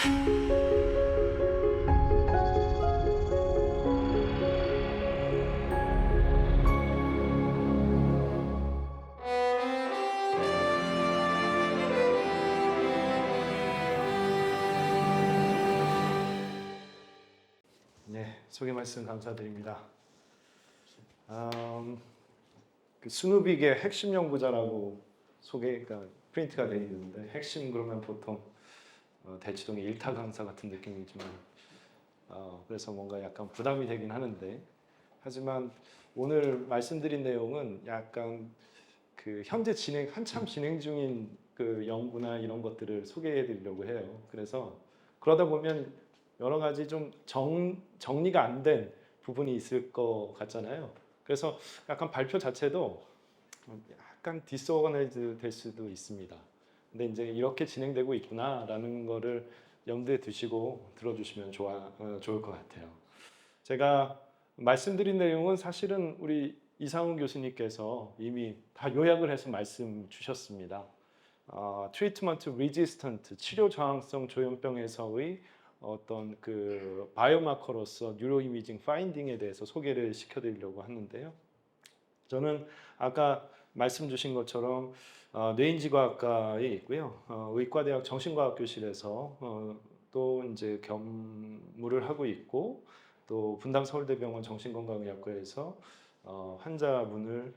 네, 소개 말씀 감사드립니다. 그 스누빅의 핵심 연구자라고 소개가 프린트가 되어 있는데, 핵심 그러면 보통 대치동의 일타 강사 같은 느낌이지만, 그래서 뭔가 약간 부담이 되긴 하는데, 하지만 오늘 말씀드린 내용은 약간 그 현재 한참 진행 중인 그 연구나 이런 것들을 소개해 드리려고 해요. 그래서 그러다 보면 여러 가지 좀 정리가 안 된 부분이 있을 것 같잖아요. 그래서 약간 발표 자체도 약간 디스오거나이즈 될 수도 있습니다. 근데 이제 이렇게 진행되고 있구나라는 거를 염두에 두시고 들어주시면 좋을 것 같아요. 제가 말씀드린 내용은 사실은 우리 이상훈 교수님께서 이미 다 요약을 해서 말씀 주셨습니다. 트리트먼트 레지스턴트, 치료 저항성 조현병에서의 어떤 그 바이오마커로서 뉴로 이미징 파인딩에 대해서 소개를 시켜드리려고 하는데요. 저는 아까 말씀 주신 것처럼 뇌인지과학과에 있고요. 의과대학 정신과학교실에서 또 이제 겸무를 하고 있고, 또 분당 서울대병원 정신건강의학과에서 환자분을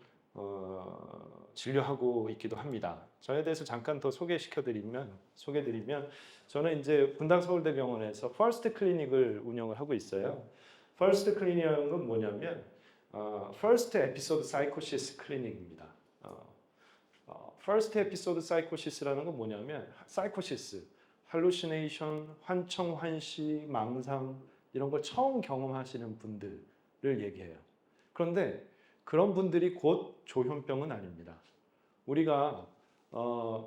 진료하고 있기도 합니다. 저에 대해서 잠깐 더 소개드리면 저는 이제 분당 서울대병원에서 퍼스트 클리닉을 운영을 하고 있어요. 퍼스트 클리닉이라는 건 뭐냐면 First Episode Psychosis 클리닉입니다. First Episode Psychosis라는 건 뭐냐면 사이코시스, 할루시네이션, 환청, 환시, 망상 이런 걸 처음 경험하시는 분들을 얘기해요. 그런데 그런 분들이 곧 조현병은 아닙니다. 우리가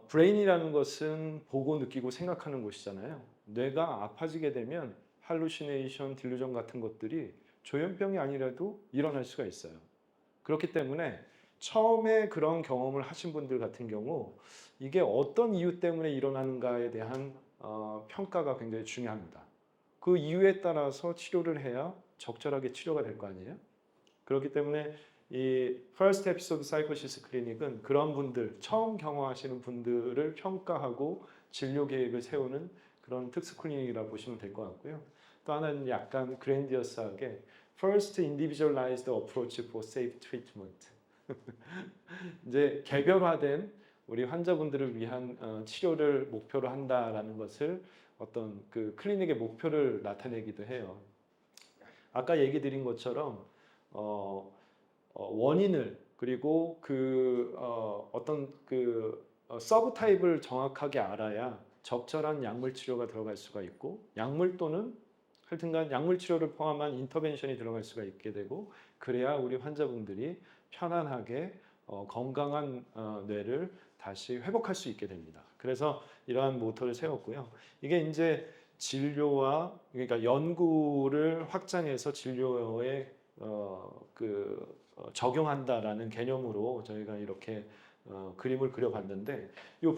브레인이라는 것은 보고 느끼고 생각하는 곳이잖아요. 뇌가 아파지게 되면 할루시네이션, 딜루전 같은 것들이 조현병이 아니라도 일어날 수가 있어요. 그렇기 때문에 처음에 그런 경험을 하신 분들 같은 경우 이게 어떤 이유 때문에 일어나는가에 대한 평가가 굉장히 중요합니다. 그 이유에 따라서 치료를 해야 적절하게 치료가 될 거 아니에요? 그렇기 때문에 이 First Episode Psychosis 클리닉은 그런 분들, 처음 경험하시는 분들을 평가하고 진료 계획을 세우는 그런 특수 클리닉이라고 보시면 될 것 같고요. 또 하나는 약간 그랜디어스하게 First Individualized Approach for Safe Treatment. 이제 개별화된 우리 환자분들을 위한 치료를 목표로 한다라는 것을 어떤 그 클리닉의 목표를 나타내기도 해요. 아까 얘기 드린 것처럼 원인을, 그리고 그 어떤 그 서브 타입을 정확하게 알아야 적절한 약물 치료가 들어갈 수가 있고, 약물 또는 하여튼간 약물 치료를 포함한 인터벤션이 들어갈 수가 있게 되고, 그래야 우리 환자분들이 편안하게 건강한 뇌를 다시 회복할 수 있게 됩니다. 그래서 이러한 모토를 세웠고요. 이게 이제 진료와, 그러니까 연구를 확장해서 진료에 적용한다라는 개념으로 저희가 이렇게 그림을 그려봤는데, 이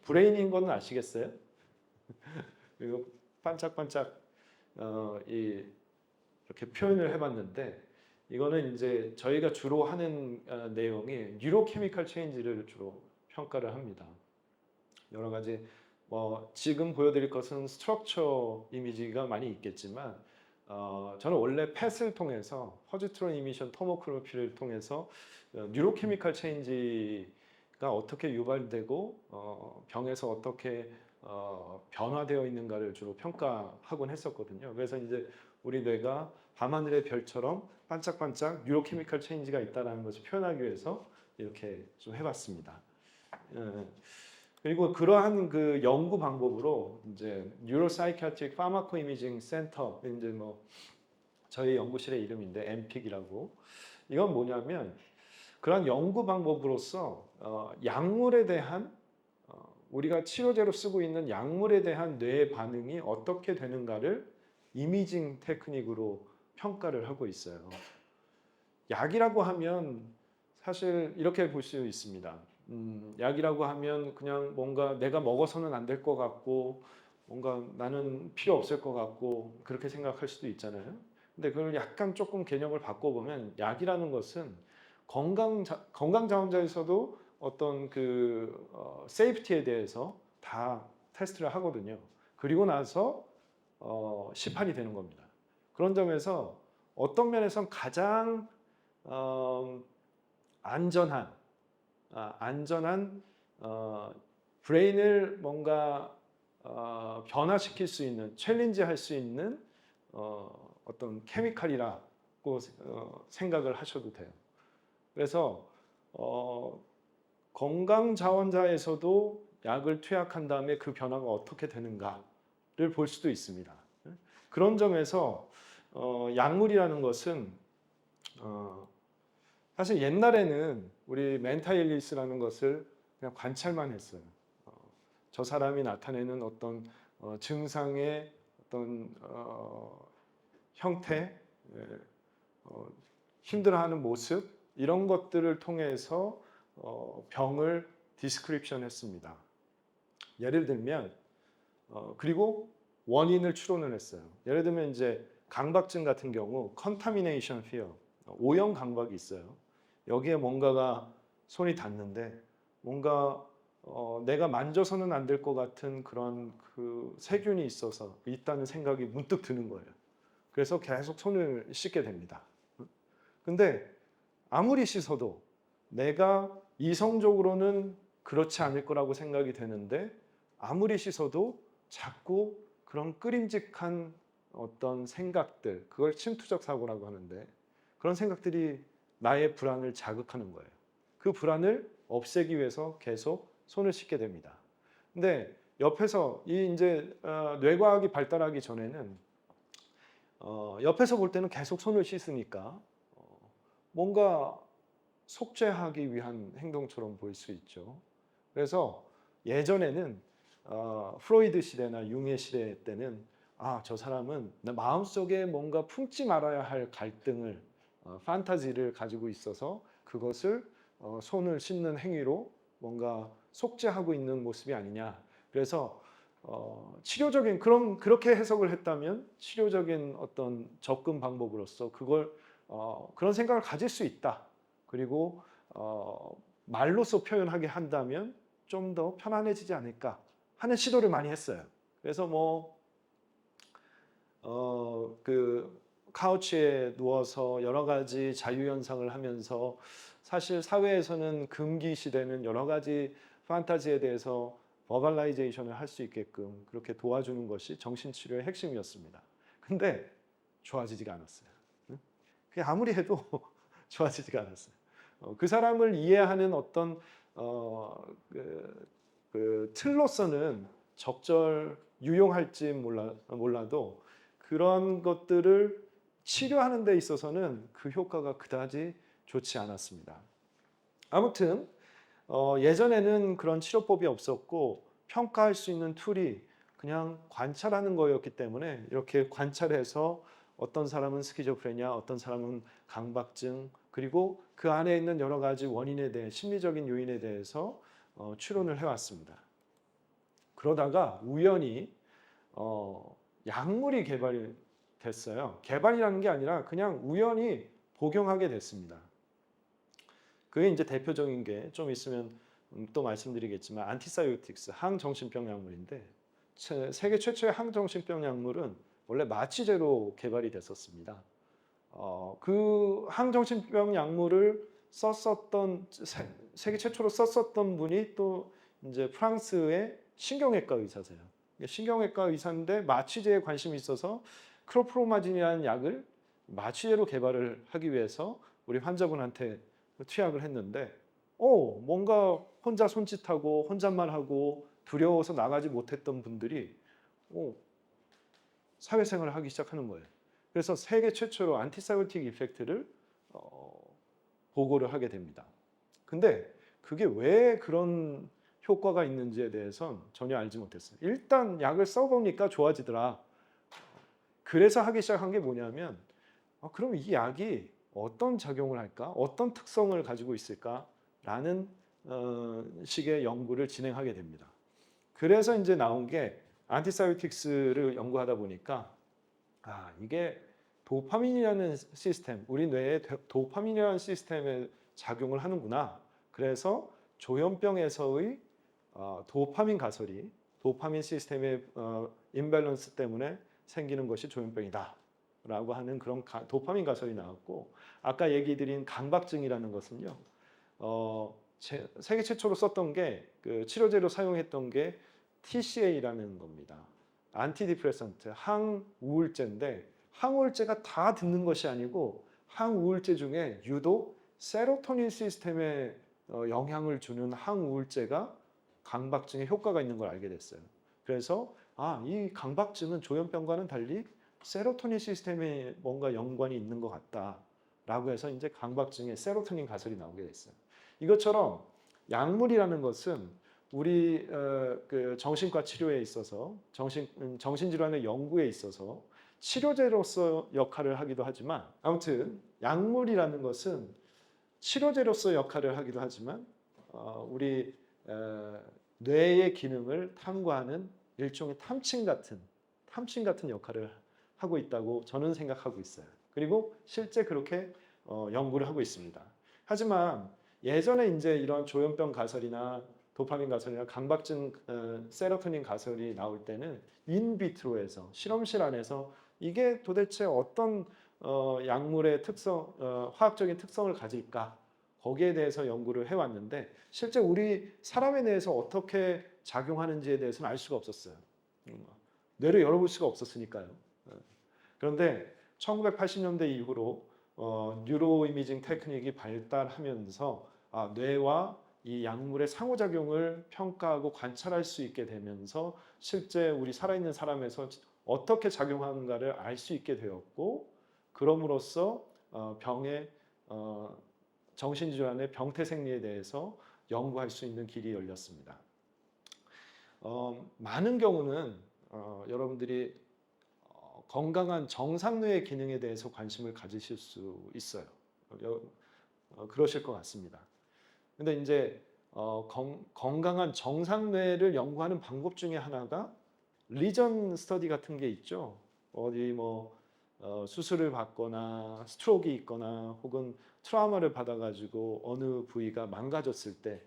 브레인인 건 아시겠어요? 그리고 반짝반짝 이렇게 표현을 해봤는데, 이거는 이제 저희가 주로 하는 내용이 뉴로케미컬 체인지를 주로 평가를 합니다. 여러 가지 지금 보여드릴 것은 스트럭처 이미지가 많이 있겠지만, 저는 원래 펫을 통해서 퍼지트론 이미션 토모그래피를 통해서 뉴로케미컬 체인지가 어떻게 유발되고 병에서 어떻게 변화되어 있는가를 주로 평가하곤 했었거든요. 그래서 이제 우리 뇌가 밤하늘의 별처럼 반짝반짝 뉴로케미컬 체인지가 있다는 것을 표현하기 위해서 이렇게 좀 해봤습니다. 그리고 그러한 그 연구 방법으로 이제 뉴로사이키아트릭 파마코 이미징 센터, 이제 뭐 저희 연구실의 이름인데 MPIC이라고, 이건 뭐냐면 그런 연구 방법으로서 약물에 대한 우리가 치료제로 쓰고 있는 약물에 대한 뇌 반응이 어떻게 되는가를 이미징 테크닉으로 평가를 하고 있어요. 약이라고 하면 사실 이렇게 볼 수 있습니다. 약이라고 하면 그냥 뭔가 내가 먹어서는 안 될 것 같고 뭔가 나는 필요 없을 것 같고 그렇게 생각할 수도 있잖아요. 근데 그걸 약간 조금 개념을 바꿔보면 약이라는 것은 건강 자원자에서도 어떤 그 세이프티에 대해서 다 테스트를 하거든요. 그리고 나서 시판이 되는 겁니다. 그런 점에서 어떤 면에선 가장 어, 안전한 안전한 브레인을 뭔가 변화시킬 수 있는 챌린지할 수 있는 어떤 케미칼이라고 생각을 하셔도 돼요. 그래서 건강 자원자에서도 약을 투약한 다음에 그 변화가 어떻게 되는가를 볼 수도 있습니다. 그런 점에서 약물이라는 것은 사실 옛날에는 우리 멘탈 일리스라는 것을 그냥 관찰만 했어요. 저 사람이 나타내는 어떤 증상의 어떤 형태, 예, 힘들어하는 모습 이런 것들을 통해서 병을 디스크립션 했습니다. 예를 들면 그리고 원인을 추론을 했어요. 예를 들면 이제 강박증 같은 경우 컨타미네이션 피어, 오염 강박이 있어요. 여기에 뭔가가 손이 닿는데 뭔가 내가 만져서는 안 될 것 같은 그런 그 세균이 있어서 있다는 생각이 문득 드는 거예요. 그래서 계속 손을 씻게 됩니다. 근데 아무리 씻어도 내가 이성적으로는 그렇지 않을 거라고 생각이 되는데 아무리 씻어도 자꾸 그런 끄림직한 어떤 생각들, 그걸 침투적 사고라고 하는데 그런 생각들이 나의 불안을 자극하는 거예요. 그 불안을 없애기 위해서 계속 손을 씻게 됩니다. 근데 옆에서 이 이제 뇌과학이 발달하기 전에는 옆에서 볼 때는 계속 손을 씻으니까 뭔가 속죄하기 위한 행동처럼 보일 수 있죠. 그래서 예전에는 프로이드 시대나 융의 시대 때는 저 사람은 내 마음속에 뭔가 품지 말아야 할 갈등을 판타지를 가지고 있어서 그것을 손을 씻는 행위로 뭔가 속죄하고 있는 모습이 아니냐. 그래서 치료적인 그렇게 해석을 했다면 치료적인 어떤 접근 방법으로서 그걸 그런 생각을 가질 수 있다. 그리고 말로써 표현하게 한다면 좀 더 편안해지지 않을까 하는 시도를 많이 했어요. 그래서 그 카우치에 누워서 여러 가지 자유 현상을 하면서 사실 사회에서는 금기 시대는 여러 가지 판타지에 대해서 버발라이제이션을 할 수 있게끔 그렇게 도와주는 것이 정신치료의 핵심이었습니다. 근데 좋아지지가 않았어요. 그게 아무리 해도 좋아지지가 않았어요. 그 사람을 이해하는 어떤 그 틀로서는 적절 유용할지 몰라도 그런 것들을 치료하는 데 있어서는 그 효과가 그다지 좋지 않았습니다. 아무튼 예전에는 그런 치료법이 없었고 평가할 수 있는 툴이 그냥 관찰하는 거였기 때문에 이렇게 관찰해서 어떤 사람은 스키조프레니아, 어떤 사람은 강박증, 그리고 그 안에 있는 여러 가지 원인에 대해 심리적인 요인에 대해서 추론을 해왔습니다. 그러다가 우연히 약물이 개발이 됐어요. 개발이라는 게 아니라 그냥 우연히 복용하게 됐습니다. 그게 이제 대표적인 게 좀 있으면 또 말씀드리겠지만 안티사이오틱스, 항정신병 약물인데 세계 최초의 항정신병 약물은 원래 마취제로 개발이 됐었습니다. 그 항정신병 약물을 썼었던 세계 최초로 썼었던 분이 또 이제 프랑스의 신경외과 의사세요. 신경외과 의사인데 마취제에 관심이 있어서 크로프로마진이라는 약을 마취제로 개발을 하기 위해서 우리 환자분한테 투약을 했는데 뭔가 혼자 손짓하고 혼잣말 하고 두려워서 나가지 못했던 분들이 사회생활을 하기 시작하는 거예요. 그래서 세계 최초로 안티사이오틱 이펙트를 보고를 하게 됩니다. 근데 그게 왜 그런 효과가 있는지에 대해서는 전혀 알지 못했어요. 일단 약을 써보니까 좋아지더라. 그래서 하기 시작한 게 뭐냐면 그럼 이 약이 어떤 작용을 할까? 어떤 특성을 가지고 있을까? 라는 식의 연구를 진행하게 됩니다. 그래서 이제 나온 게 안티사이오틱스를 연구하다 보니까 이게 도파민이라는 시스템, 우리 뇌에 도파민이라는 시스템에 작용을 하는구나. 그래서 조현병에서의 도파민 가설이 도파민 시스템의 임밸런스 때문에 생기는 것이 조현병이다 라고 하는 그런 도파민 가설이 나왔고, 아까 얘기 드린 강박증이라는 것은요, 세계 최초로 썼던 게 그 치료제로 사용했던 게 TCA라는 겁니다. 안티디프레선트, 항우울제인데, 항우울제가 다 듣는 것이 아니고 항우울제 중에 유독 세로토닌 시스템에 영향을 주는 항우울제가 강박증에 효과가 있는 걸 알게 됐어요. 그래서 이 강박증은 조현병과는 달리 세로토닌 시스템에 뭔가 연관이 있는 것 같다라고 해서 이제 강박증의 세로토닌 가설이 나오게 됐어요. 이것처럼 약물이라는 것은 우리 그 정신과 치료에 있어서 정신질환의 연구에 있어서 치료제로서 역할을 하기도 하지만, 아무튼 약물이라는 것은 치료제로서 역할을 하기도 하지만 우리 뇌의 기능을 탐구하는 일종의 탐침 같은 역할을 하고 있다고 저는 생각하고 있어요. 그리고 실제 그렇게 연구를 하고 있습니다. 하지만 예전에 이제 이런 조현병 가설이나 도파민 가설이나 강박증 세로토닌 가설이 나올 때는 인비트로에서 실험실 안에서 이게 도대체 어떤 약물의 특성, 화학적인 특성을 가질까, 거기에 대해서 연구를 해왔는데 실제 우리 사람에 대해서 어떻게 작용하는지에 대해서는 알 수가 없었어요. 뇌를 열어볼 수가 없었으니까요. 그런데 1980년대 이후로 뉴로 이미징 테크닉이 발달하면서 뇌와 이 약물의 상호작용을 평가하고 관찰할 수 있게 되면서 실제 우리 살아있는 사람에서 어떻게 작용하는가를 알 수 있게 되었고, 그럼으로써 병의 정신질환의 병태생리에 대해서 연구할 수 있는 길이 열렸습니다. 많은 경우는 여러분들이 건강한 정상뇌의 기능에 대해서 관심을 가지실 수 있어요. 그러실 것 같습니다. 근데 이제 건강한 정상뇌를 연구하는 방법 중에 하나가 리전 스터디 같은 게 있죠. 어디 수술을 받거나 스트로크가 있거나 혹은 트라우마를 받아가지고 어느 부위가 망가졌을 때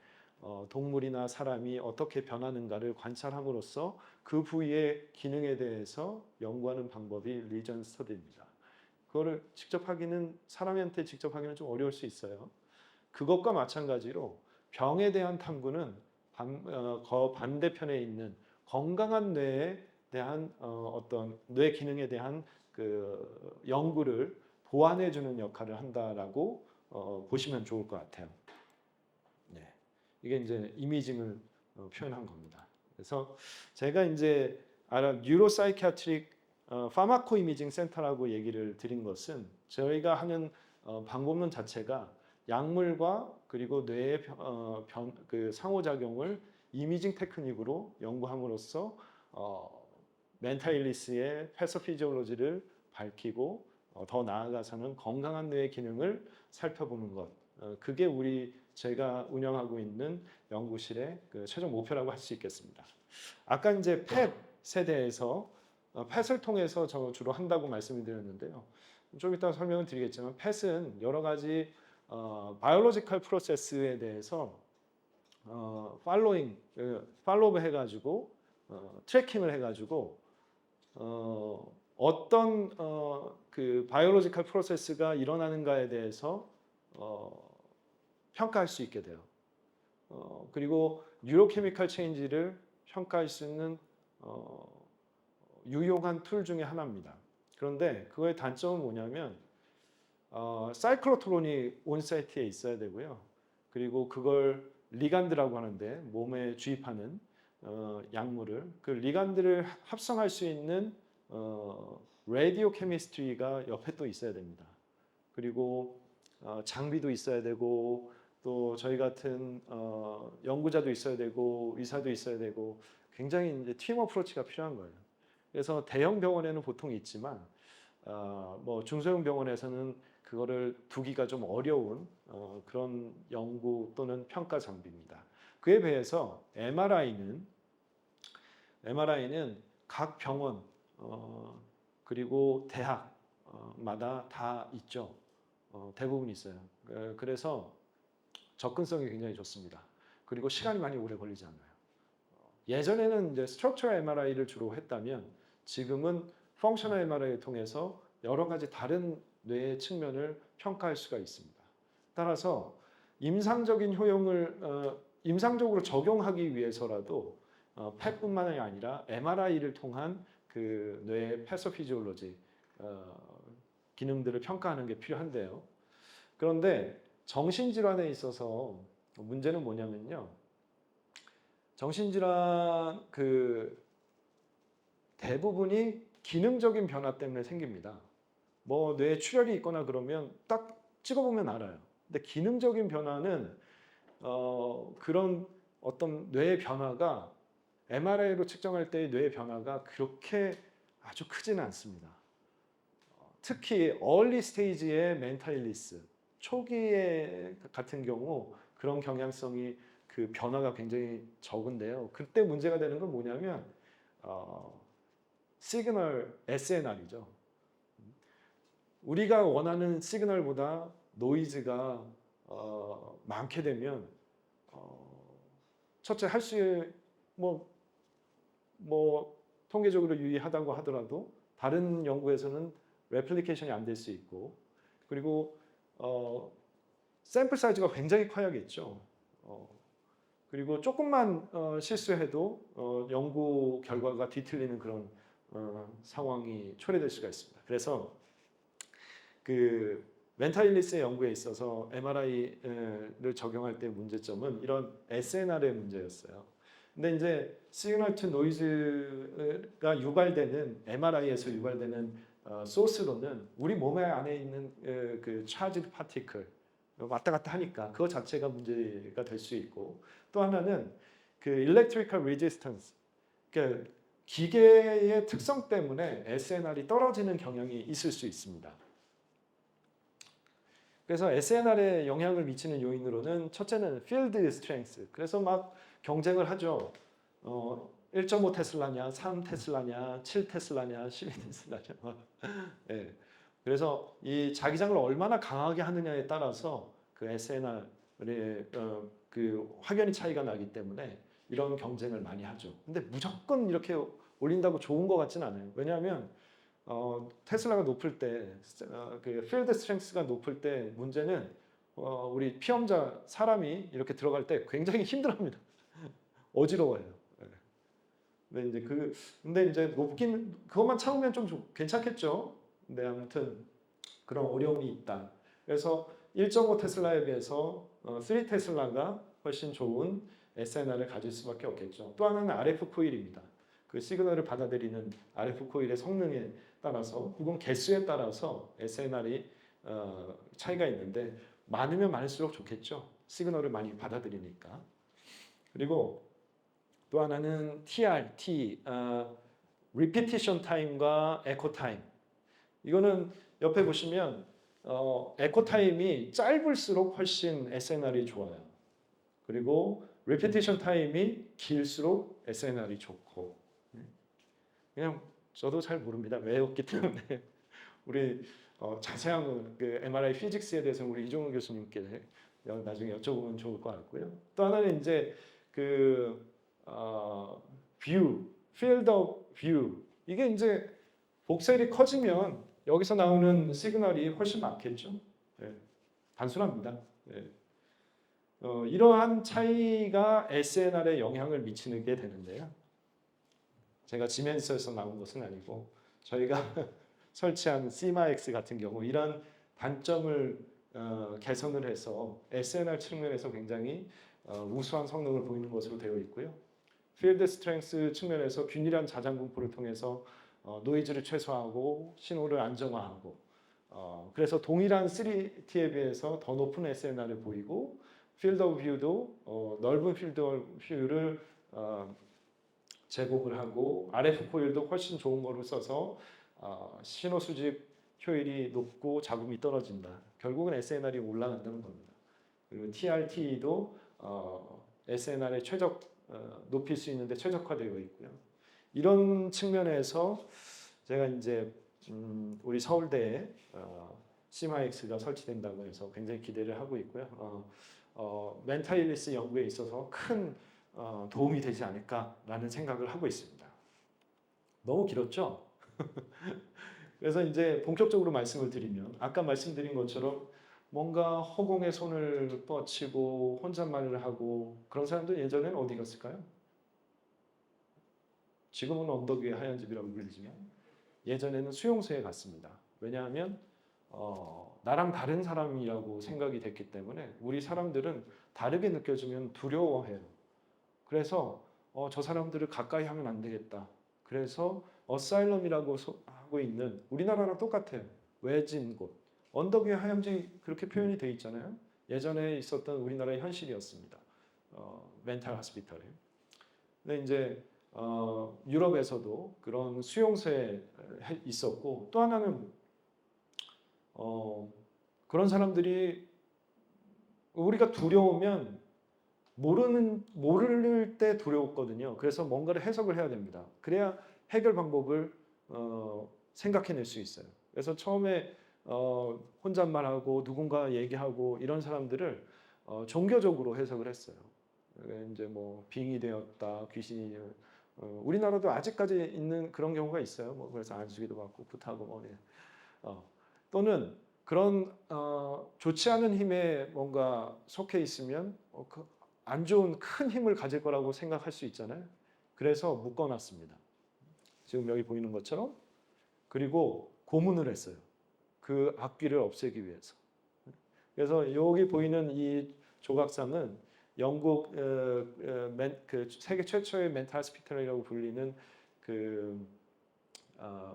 동물이나 사람이 어떻게 변하는가를 관찰함으로써 그 부위의 기능에 대해서 연구하는 방법이 리전 스터디입니다. 그거를 직접 하기는, 사람한테 직접 하기는 좀 어려울 수 있어요. 그것과 마찬가지로 병에 대한 탐구는 반대편에 있는 건강한 뇌에 대한 어떤 뇌 기능에 대한 그 연구를 보완해 주는 역할을 한다라고 보시면 좋을 것 같아요. 네. 이게 이제 이미징을 표현한 겁니다. 그래서 제가 이제 뉴로사이키아트릭 파마코 이미징 센터라고 얘기를 드린 것은 저희가 하는 방법론 자체가 약물과 그리고 뇌의 그 상호작용을 이미징 테크닉으로 연구함으로써 멘탈 일리스의 패서피지올로지를 밝히고 더 나아가서는 건강한 뇌의 기능을 살펴보는 것, 그게 제가 운영하고 있는 연구실의 그 최종 목표라고 할 수 있겠습니다. 아까 이제 펫에 대해서 펫을 통해서 저 주로 한다고 말씀을 드렸는데요. 좀 이따 설명을 드리겠지만 펫은 여러 가지 바이올로지컬 프로세스에 대해서 팔로우 해가지고 트래킹을 해가지고 어떤 그 바이올로지컬 프로세스가 일어나는가에 대해서 평가할 수 있게 돼요. 그리고 뉴로케미컬 체인지를 평가할 수 있는 유용한 툴 중에 하나입니다. 그런데 그거의 단점은 뭐냐면 사이클로트론이 온 사이트에 있어야 되고요. 그리고 그걸 리간드라고 하는데 몸에 주입하는 약물을 그 리간드를 합성할 수 있는 라디오 케미스트리가 옆에 또 있어야 됩니다. 그리고 장비도 있어야 되고 또 저희 같은 연구자도 있어야 되고 의사도 있어야 되고 굉장히 이제 팀 어프로치가 필요한 거예요. 그래서 대형 병원에는 보통 있지만 중소형 병원에서는 그거를 두기가 좀 어려운 그런 연구 또는 평가 장비입니다. 그에 비해서 MRI는 각 병원 그리고 대학마다 다 있죠. 대부분 있어요. 그래서 접근성이 굉장히 좋습니다. 그리고 시간이 많이 오래 걸리지 않아요. 예전에는 이제 스트럭처럴 MRI를 주로 했다면 지금은 펑셔널 MRI를 통해서 여러 가지 다른 뇌의 측면을 평가할 수가 있습니다. 따라서 임상적인 효용을 임상적으로 적용하기 위해서라도 펫뿐만이 아니라 MRI를 통한 그 뇌의 패소피지올로지 기능들을 평가하는 게 필요한데요. 그런데 정신질환에 있어서 문제는 뭐냐면요. 정신질환 그 대부분이 기능적인 변화 때문에 생깁니다. 뭐 뇌에 출혈이 있거나 그러면 딱 찍어보면 알아요. 근데 기능적인 변화는 그런 어떤 뇌의 변화가 MRI로 측정할 때의 뇌의 변화가 그렇게 아주 크지는 않습니다. 특히 early 스테이지의 멘탈 일리스 초기에 같은 경우 그런 경향성이 그 변화가 굉장히 적은데요. 그때 문제가 되는 건 뭐냐면 시그널 SNR이죠. 우리가 원하는 시그널보다 노이즈가 많게 되면 첫째 할 수 뭐 통계적으로 유의하다고 하더라도 다른 연구에서는 레플리케이션이 안 될 수 있고 그리고 샘플 사이즈가 굉장히 커야겠죠. 그리고 조금만 실수해도 연구 결과가 뒤틀리는 그런 상황이 초래될 수가 있습니다. 그래서 그 멘탈 일리스의 연구에 있어서 MRI를 적용할 때 문제점은 이런 SNR의 문제였어요. 근데 이제 시그널 투 노이즈가 유발되는 MRI에서 유발되는 소스로는 우리 몸 안에 있는 그 차지드 파티클 왔다 갔다 하니까 그거 자체가 문제가 될 수 있고 또 하나는 그 electrical resistance 그러니까 기계의 특성 때문에 SNR이 떨어지는 경향이 있을 수 있습니다. 그래서 SNR에 영향을 미치는 요인으로는 첫째는 field strength. 그래서 막 경쟁을 하죠. 1.5 테슬라냐, 3 테슬라냐, 7 테슬라냐, 12 테슬라냐. 네. 그래서 이 자기장을 얼마나 강하게 하느냐에 따라서 그 SNR의 그 확연히 차이가 나기 때문에 이런 경쟁을 많이 하죠. 근데 무조건 이렇게 올린다고 좋은 것 같지는 않아요. 왜냐하면 테슬라가 높을 때, 그 필드 스트렝스가 높을 때 문제는 우리 피험자 사람이 이렇게 들어갈 때 굉장히 힘들어합니다. 어지러워요. 근데 이제 높긴 그것만 참으면 좀 괜찮겠죠. 근데 아무튼 그런 어려움이 있다. 그래서 1.5 테슬라에 비해서 3 테슬라가 훨씬 좋은 SNR을 가질 수밖에 없겠죠. 또 하나는 RF 코일입니다. 그 시그널을 받아들이는 RF 코일의 성능에 따라서 혹은 개수에 따라서 SNR이 차이가 있는데 많으면 많을수록 좋겠죠. 시그널을 많이 받아들이니까. 그리고 또 하나는 TRT, Repetition Time과 Echo Time. 이거는 옆에 보시면 에코 타임이 짧을수록 훨씬 SNR이 좋아요. 그리고 Repetition 타임이 길수록 SNR이 좋고. 그냥 저도 잘 모릅니다. 외웠기 때문에 우리 자세한 그 MRI 피직스에 대해서 우리 이종훈 교수님께 나중에 여쭤보면 좋을 것 같고요. 또 하나는 이제 그 view, field of view 이게 이제 복셀이 커지면 여기서 나오는 시그널이 훨씬 많겠죠. 네. 단순합니다. 네. 이러한 차이가 SNR에 영향을 미치게 되는데요. 제가 지멘스에서 나온 것은 아니고 저희가 설치한 시마X 같은 경우 이런 단점을 개선을 해서 SNR 측면에서 굉장히 우수한 성능을 보이는 것으로 되어 있고요. 필드 스트렝스 측면에서 균일한 자장 분포를 통해서 노이즈를 최소화하고 신호를 안정화하고 그래서 동일한 3T에 비해서 더 높은 SNR을 보이고 필드 오브 뷰도 넓은 필드 오브 뷰를 제공을 하고 RF 코일도 훨씬 좋은 거를 써서 신호 수집 효율이 높고 잡음이 떨어진다. 결국은 SNR이 올라간다는 겁니다. 그리고 TRT도 SNR의 높일 수 있는데 최적화되어 있고요. 이런 측면에서 제가 이제 우리 서울대에 시마엑스가 설치된다고 해서 굉장히 기대를 하고 있고요. 멘탈 illness 연구에 있어서 큰 도움이 되지 않을까라는 생각을 하고 있습니다. 너무 길었죠? 그래서 이제 본격적으로 말씀을 드리면 아까 말씀드린 것처럼 뭔가 허공에 손을 뻗치고 혼잣말을 하고 그런 사람들 예전에는 어디 갔을까요? 지금은 언덕 위의 하얀 집이라고 불리지만 예전에는 수용소에 갔습니다. 왜냐하면 나랑 다른 사람이라고 생각이 됐기 때문에 우리 사람들은 다르게 느껴지면 두려워해요. 그래서 저 사람들을 가까이 하면 안 되겠다. 그래서 어사일럼이라고 하고 있는 우리나라랑 똑같아요. 외진 곳. 언덕 위의 하얀 집 그렇게 표현이 돼 있잖아요. 예전에 있었던 우리나라의 현실이었습니다. 멘탈 하스피털에. 근데 이제 유럽에서도 그런 수용소에 있었고 또 하나는 그런 사람들이 우리가 두려우면 모를 때 두려웠거든요. 그래서 뭔가를 해석을 해야 됩니다. 그래야 해결 방법을 생각해낼 수 있어요. 그래서 처음에 혼잣말하고 누군가 얘기하고 이런 사람들을 종교적으로 해석을 했어요. 이제 뭐 빙이 되었다, 귀신이 우리나라도 아직까지 있는 그런 경우가 있어요. 뭐 그래서 안수기도 받고 굿하고 뭐 또는 그런 좋지 않은 힘에 뭔가 속해 있으면 안 좋은 큰 힘을 가질 거라고 생각할 수 있잖아요. 그래서 묶어놨습니다. 지금 여기 보이는 것처럼. 그리고 고문을 했어요. 그 악귀를 없애기 위해서. 그래서 여기 보이는 이 조각상은 영국 그 세계 최초의 멘탈 하스피털이라고 불리는 그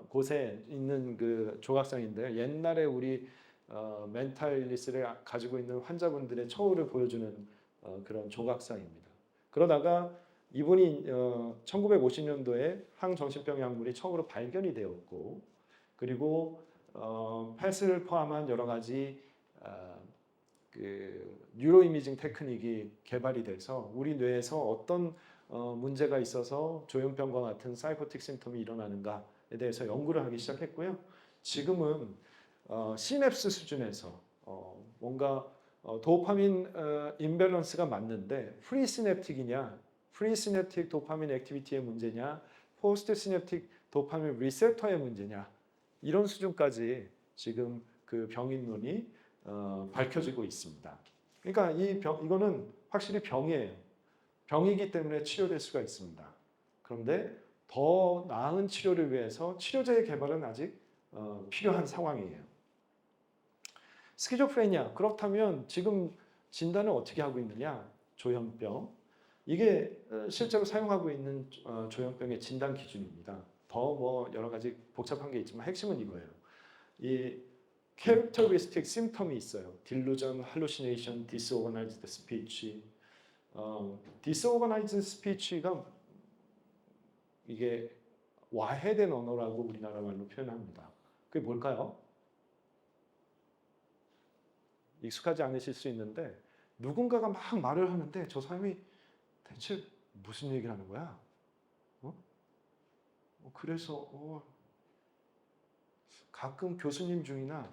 곳에 있는 그 조각상인데요. 옛날에 우리 멘탈 일리스를 가지고 있는 환자분들의 처우를 보여주는 그런 조각상입니다. 그러다가 이분이 1950년도에 항정신병 약물이 처음으로 발견이 되었고 그리고 펫을 포함한 여러 가지 그 뉴로이미징 테크닉이 개발이 돼서 우리 뇌에서 어떤 문제가 있어서 조현병과 같은 사이코틱 심텀이 일어나는가에 대해서 연구를 하기 시작했고요. 지금은 시냅스 수준에서 뭔가 도파민 임밸런스가 맞는데 프리 시냅틱이냐, 프리 시냅틱 도파민 액티비티의 문제냐, 포스트 시냅틱 도파민 리셉터의 문제냐 이런 수준까지 지금 그 병인론이 밝혀지고 있습니다. 그러니까 이거는 확실히 병이에요. 병이기 때문에 치료될 수가 있습니다. 그런데 더 나은 치료를 위해서 치료제의 개발은 아직 필요한 상황이에요. 스키조프레니아 그렇다면 지금 진단을 어떻게 하고 있느냐? 조현병 이게 실제로 사용하고 있는 조현병의 진단 기준입니다. 더 뭐 여러 가지 복잡한 게 있지만 핵심은 이거예요. 이 characteristic symptom이 있어요. delusion, hallucination, disorganized speech. disorganized speech가 이게 와해된 언어라고 우리나라 말로 표현합니다. 그게 뭘까요? 익숙하지 않으실 수 있는데 누군가가 막 말을 하는데 저 사람이 대체 무슨 얘기를 하는 거야? 그래서 가끔 교수님 중이나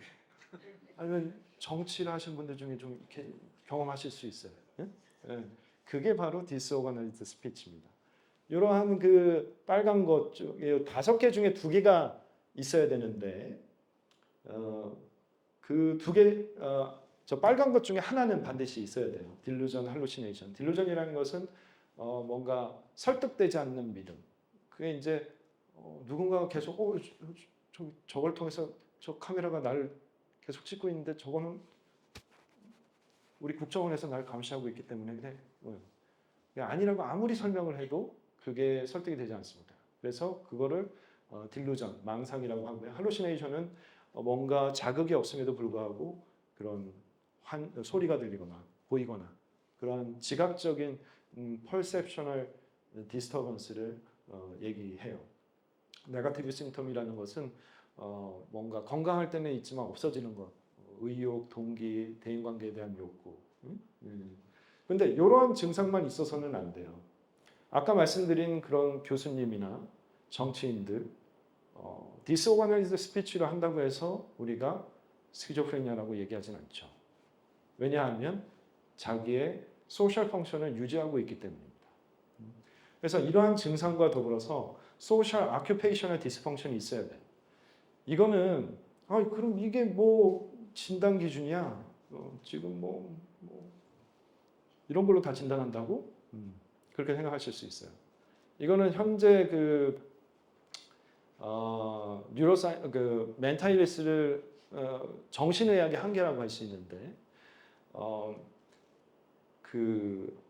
아니면 정치를 하신 분들 중에 좀 이렇게 경험하실 수 있어요. 예? 그게 바로 디스오가나이즈드 스피치입니다. 이러한 그 빨간 것 중에 5개 중에 2개가 있어야 되는데 그 2개 저 빨간 것 중에 하나는 반드시 있어야 돼요. 딜루전, 할루시네이션. 딜루전이라는 것은 뭔가 설득되지 않는 믿음. 그게 이제 누군가가 계속 저걸 통해서 저 카메라가 나를 계속 찍고 있는데 저거는 우리 국정원에서 날 감시하고 있기 때문에 그래. 아니라고 아무리 설명을 해도 그게 설득이 되지 않습니다. 그래서 그거를 딜루전, 망상이라고 하고요. 할루시네이션은 뭔가 자극이 없음에도 불구하고 그런 소리가 들리거나 보이거나 그런 지각적인 perceptual disturbance를 얘기해요. 네거티브 심텀이라는 것은 뭔가 건강할 때는 있지만 없어지는 것, 의욕, 동기, 대인관계에 대한 욕구. 근데 이러한 증상만 있어서는 안 돼요. 아까 말씀드린 그런 교수님이나 정치인들 디스오가나이즈드 스피치를 한다고 해서 우리가 스키조프레니아라고 얘기하진 않죠. 왜냐하면 자기의 소셜 펑션을 유지하고 있기 때문입니다. 그래서 이러한 증상과 더불어서 소셜 아큐페이셔널 디스펑션이 있어야 돼요. 이거는 그럼 이게 뭐 진단 기준이야? 지금 뭐 이런 걸로 다 진단한다고? 그렇게 생각하실 수 있어요. 이거는 현재 멘탈리스를 정신의학의 한계라고 할 수 있는데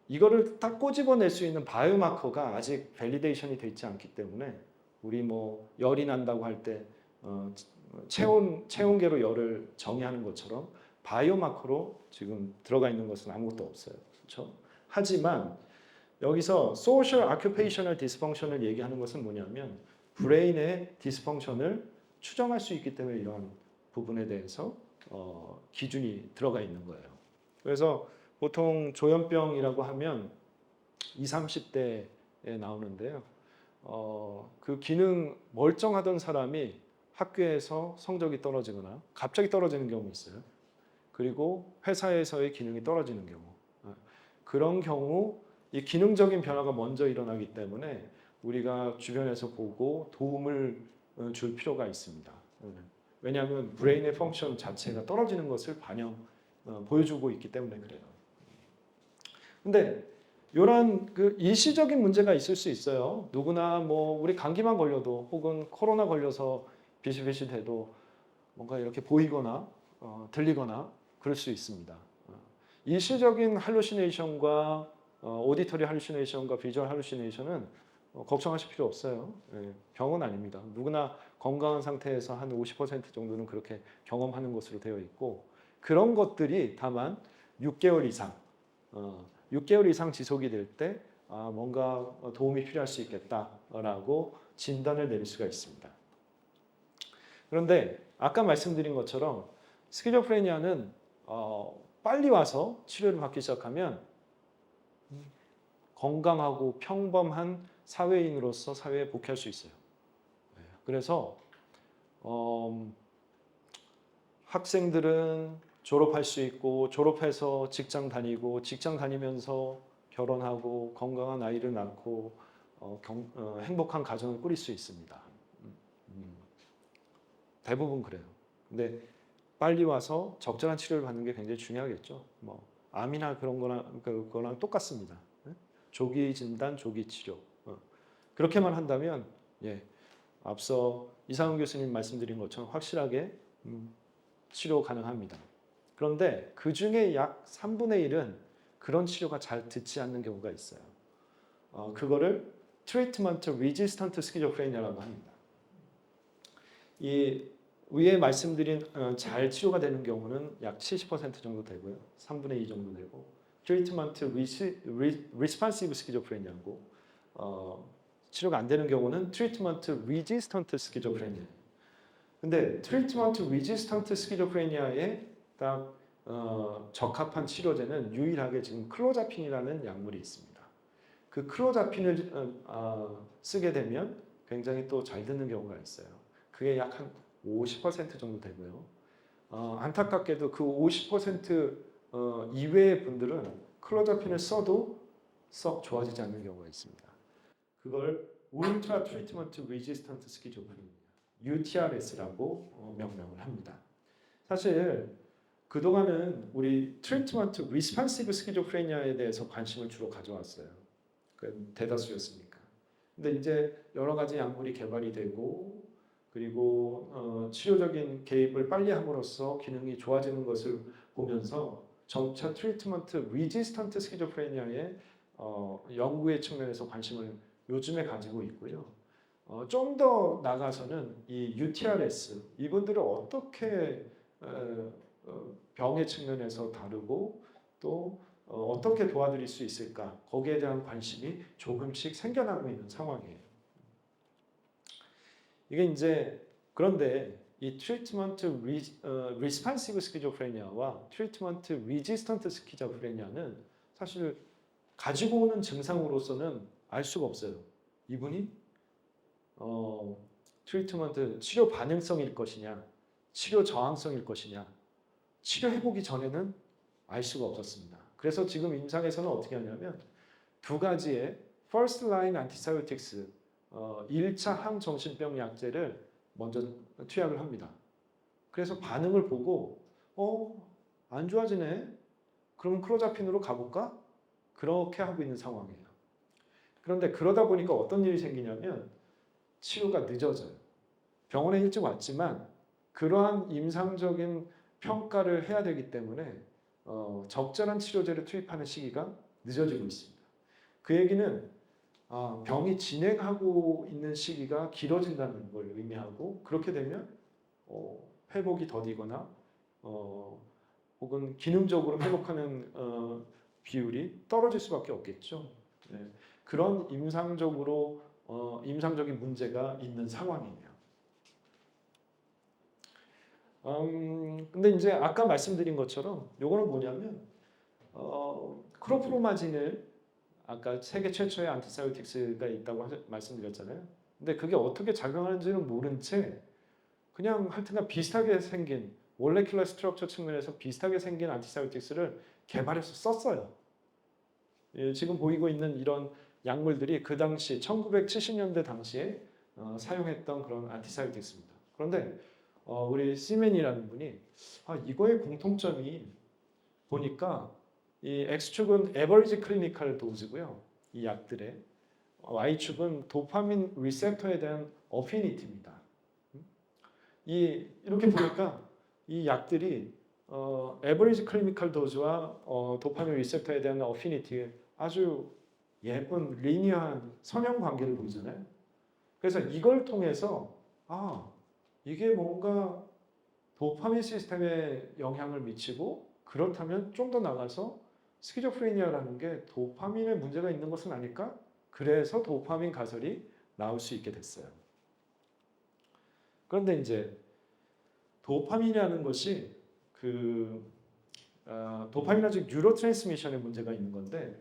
이거를 딱 꼬집어낼 수 있는 바이오마커가 아직 밸리데이션이 되어 있지 않기 때문에 우리 뭐 열이 난다고 할 때 체온계로 열을 정의하는 것처럼 바이오마커로 지금 들어가 있는 것은 아무것도 없어요. 그렇죠? 하지만 여기서 소셜 아큐페이셔널 디스펑션을 얘기하는 것은 뭐냐면 브레인의 디스펑션을 추정할 수 있기 때문에 이러한 부분에 대해서 기준이 들어가 있는 거예요. 그래서 보통 조현병이라고 하면 20, 30대에 나오는데요. 그 기능 멀쩡하던 사람이 학교에서 성적이 떨어지거나 갑자기 떨어지는 경우 있어요. 그리고 회사에서의 기능이 떨어지는 경우. 그런 경우 이 기능적인 변화가 먼저 일어나기 때문에 우리가 주변에서 보고 도움을 줄 필요가 있습니다. 왜냐하면 브레인의 펑션 자체가 떨어지는 것을 보여주고 있기 때문에 그래요. 근데 이런 일시적인 문제가 있을 수 있어요. 누구나 뭐 우리 감기만 걸려도 혹은 코로나 걸려서 비슷비슷해도 뭔가 이렇게 보이거나 들리거나 그럴 수 있습니다. 일시적인 할루시네이션과 오디터리 할루시네이션과 비주얼 할루시네이션은 걱정하실 필요 없어요. 병은 아닙니다. 누구나 건강한 상태에서 한 50% 정도는 그렇게 경험하는 것으로 되어 있고 그런 것들이 다만 6개월 이상 지속이 될 때 뭔가 도움이 필요할 수 있겠다라고 진단을 내릴 수가 있습니다. 그런데 아까 말씀드린 것처럼 스키조프레니아는 빨리 와서 치료를 받기 시작하면 건강하고 평범한 사회인으로서 사회에 복귀할 수 있어요. 그래서 학생들은 졸업할 수 있고 졸업해서 직장 다니고 직장 다니면서 결혼하고 건강한 아이를 낳고 행복한 가정을 꾸릴 수 있습니다. 대부분 그래요. 근데 빨리 와서 적절한 치료를 받는 게 굉장히 중요하겠죠. 뭐 암이나 그거랑 똑같습니다. 조기 진단, 조기 치료. 그렇게만 한다면 앞서 이상훈 교수님 말씀드린 것처럼 확실하게 치료 가능합니다. 그런데 그 중에 약 3분의 1은 그런 치료가 잘 듣지 않는 경우가 있어요. 그거를 트리트먼트 리지스턴트 스키조프레니아라고 합니다. 이 위에 말씀드린 잘 치료가 되는 경우는 약 70% 정도 되고요. 3분의 2 정도 되고 트리트먼트 리스폰시브 스키조프레니아고 치료가 안 되는 경우는 트리트먼트 리지스턴트 스키조프레니아. 근데 트리트먼트 리지스턴트 스키조프레니아에 딱 적합한 치료제는 유일하게 지금 클로자핀이라는 약물이 있습니다. 그 클로자핀을 쓰게 되면 굉장히 또 잘 듣는 경우가 있어요. 그게 약 한 50% 정도 되고요. 안타깝게도 그 50% 이외의 분들은 클로자핀을 써도 썩 좋아지지 않는 경우가 있습니다. 그걸 울트라 트리트먼트 레지스턴트 스키조프레니아 UTRS라고 명명을 합니다. 사실 그동안은 우리 트리트먼트 리스폰시브 스키조프레니아에 대해서 관심을 주로 가져왔어요. 그 대다수였으니까. 근데 이제 여러 가지 약물이 개발이 되고 그리고 치료적인 개입을 빨리 함으로써 기능이 좋아지는 것을 보면서 점차 트리트먼트 리지스턴트 스키조프레니아의 연구의 측면에서 관심을 요즘에 가지고 있고요. 좀 더 나가서는 이 UTRS 이분들을 어떻게 병의 측면에서 다루고 또 어떻게 도와드릴 수 있을까 거기에 대한 관심이 조금씩 생겨나고 있는 상황이에요. 이게 이제 그런데 이 트리트먼트 리스폰시브 스키조프레니아와 트리트먼트 리지스턴트 스키조프레니아는 사실 가지고 오는 증상으로서는 알 수가 없어요. 이분이 트리트먼트 치료 반응성일 것이냐, 치료 저항성일 것이냐, 치료 해보기 전에는 알 수가 없었습니다. 그래서 지금 임상에서는 어떻게 하냐면 두 가지의 first line antipsychotics 1차 항정신병 약제를 먼저 투약을 합니다. 그래서 반응을 보고 안 좋아지네. 그럼 클로자핀으로 가볼까? 그렇게 하고 있는 상황이에요. 그런데 그러다 보니까 어떤 일이 생기냐면 치료가 늦어져요. 병원에 일찍 왔지만 그러한 임상적인 평가를 해야 되기 때문에 적절한 치료제를 투입하는 시기가 늦어지고 있습니다. 그 얘기는 병이 진행하고 있는 시기가 길어진다는 걸 의미하고 그렇게 되면 회복이 더디거나 혹은 기능적으로 회복하는 비율이 떨어질 수밖에 없겠죠. 네. 그런 임상적인 문제가 있는 상황이에요. 근데 이제 아까 말씀드린 것처럼 요거는 뭐냐면 크로프로마진을 아까 세계 최초의 안티사이오틱스가 있다고 말씀드렸잖아요. 근데 그게 어떻게 작용하는지는 모른 채 그냥 하여튼간 비슷하게 생긴 몰레큘러 스트럭처 측면에서 비슷하게 생긴 안티사이오틱스를 개발해서 썼어요. 예, 지금 보이고 있는 이런 약물들이 그 당시 1970년대 당시에 사용했던 그런 안티사이오틱스입니다. 그런데 우리 시멘이라는 분이 이거의 공통점이 보니까 이 X축은 에버리지 클리니컬 도즈고요. 이 약들의 Y축은 도파민 리셉터에 대한 어피니티입니다. 이렇게 보니까 이 약들이 에버리지 클리니컬 도즈와 도파민 리셉터에 대한 어피니티 아주 예쁜 리니어한 선형 관계를 보이잖아요. 그래서 이걸 통해서 이게 뭔가 도파민 시스템에 영향을 미치고 그렇다면 좀 더 나가서 스키조프레니아라는 게 도파민에 문제가 있는 것은 아닐까? 그래서 도파민 가설이 나올 수 있게 됐어요. 그런데 이제 도파민이라는 것이 도파민은 즉 뉴로트랜스미션에 문제가 있는 건데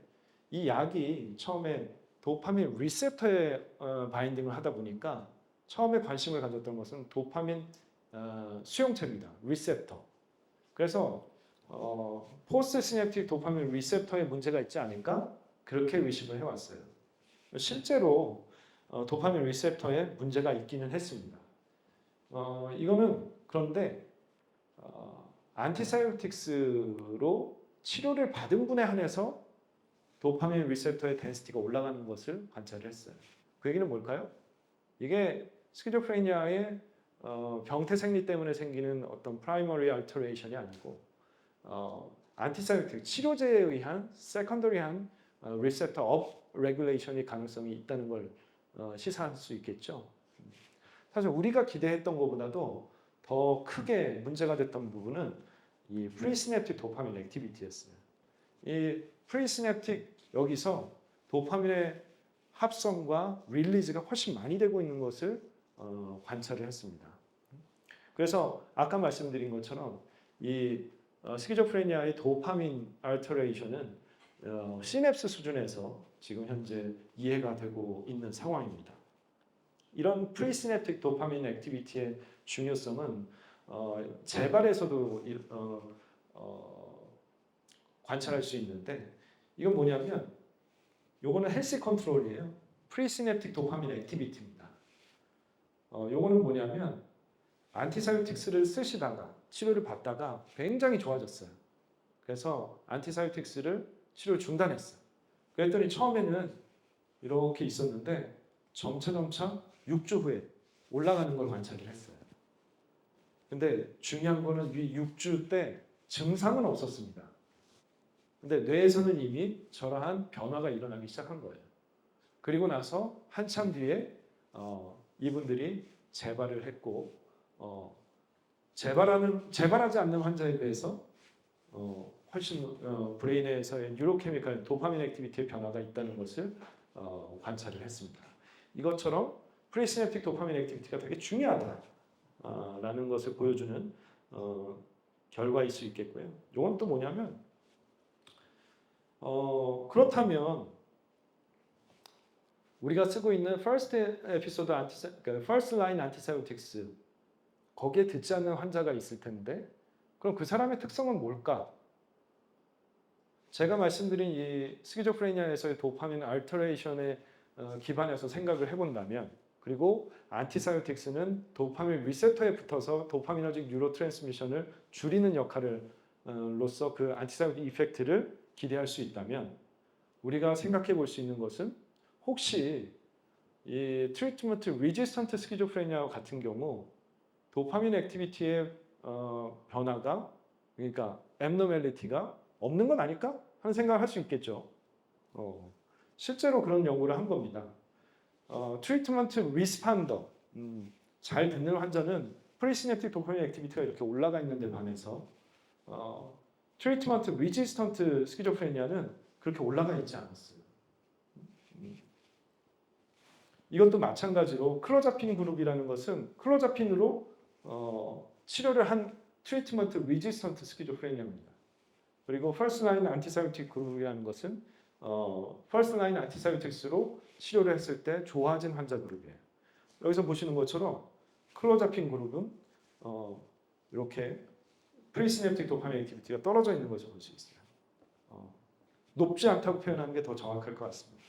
이 약이 처음에 도파민 리셉터에 바인딩을 하다 보니까 처음에 관심을 가졌던 것은 도파민 수용체입니다. 리셉터. 그래서 포스트 시냅틱 도파민 리셉터에 문제가 있지 않을까? 그렇게 의심을 해왔어요. 실제로 도파민 리셉터에 문제가 있기는 했습니다. 이거는 그런데 안티사이오틱스로 치료를 받은 분에 한해서 도파민 리셉터의 덴시티가 올라가는 것을 관찰을 했어요. 그 얘기는 뭘까요? 이게 스키조프레니아의 병태 생리 때문에 생기는 어떤 프라이머리 알터레이션이 아니고 안티사이오틱 치료제에 의한 세컨더리한 리셉터 업 레귤레이션의 가능성이 있다는 걸 시사할 수 있겠죠. 사실 우리가 기대했던 것보다도 더 크게 문제가 됐던 부분은 이 프리시냅틱 도파민 액티비티였어요. 이 프리시냅틱 여기서 도파민의 합성과 릴리즈가 훨씬 많이 되고 있는 것을 관찰을 했습니다. 그래서 아까 말씀드린 것처럼 이 스키조프레니아의 도파민 알터레이션은 시냅스 수준에서 지금 현재 이해가 되고 있는 상황입니다. 이런 프리시냅틱 도파민 액티비티의 중요성은 재발에서도 관찰할 수 있는데 이건 뭐냐면 요거는 헬시 컨트롤이에요. 프리시냅틱 도파민 액티비티입니다. 요거는 뭐냐면 안티사이오틱스를 쓰시다가 치료를 받다가 굉장히 좋아졌어요. 그래서 안티사이오틱스를 치료를 중단했어요. 그랬더니 처음에는 이렇게 있었는데 점차 6주 후에 올라가는 걸 관찰을 했어요. 근데 중요한 거는 이 6주 때 증상은 없었습니다. 근데 뇌에서는 이미 저러한 변화가 일어나기 시작한 거예요. 그리고 나서 한참 뒤에 이분들이 재발을 했고 재발하지 않는 환자에 비해서 훨씬 브레인에서의 뉴로케미컬 도파민 액티비티의 변화가 있다는 것을 관찰을 했습니다. 이것처럼 프리시냅틱 도파민 액티비티가 되게 중요하다라는 것을 보여주는 결과일 수 있겠고요. 이건 또 뭐냐면 그렇다면 우리가 쓰고 있는 first episode 그러니까 first line antipsychotics 거기에 듣지 않는 환자가 있을 텐데 그럼 그 사람의 특성은 뭘까? 제가 말씀드린 이 스키조프레니아에서의 도파민 알터레이션에 기반해서 생각을 해본다면 그리고 안티사이오틱스는 도파민 리셉터에 붙어서 도파미너직 뉴로 트랜스미션을 줄이는 역할을 로서 그 안티사이오틱 이펙트를 기대할 수 있다면 우리가 생각해 볼 수 있는 것은 혹시 이 트리트먼트 리지스턴트 스키조프레니아와 같은 경우 도파민 액티비티의 변화가 그러니까 앱노멜리티가 없는 건 아닐까 하는 생각을 할 수 있겠죠. 실제로 그런 연구를 한 겁니다. 트리트먼트 리스판더 잘 듣는 환자는 프리시냅틱 도파민 액티비티가 이렇게 올라가 있는 데 반해서 트리트먼트 리지스턴트 스키조프레니아는 그렇게 올라가 있지 않았어요. 이것도 마찬가지로 클로자핀 그룹이라는 것은 클로자핀으로 치료를 한 트리트먼트 리지스턴트 스키조프레니아입니다. 그리고 퍼스트 라인 안티사이오틱 그룹이라는 것은 퍼스트 라인 안티사이오틱스로 치료를 했을 때 좋아진 환자 그룹이에요. 여기서 보시는 것처럼 클로자핀 그룹은 이렇게 프리시냅틱 도파민 액티비티가 떨어져 있는 것을 볼 수 있어요. 높지 않다고 표현하는 게 더 정확할 것 같습니다.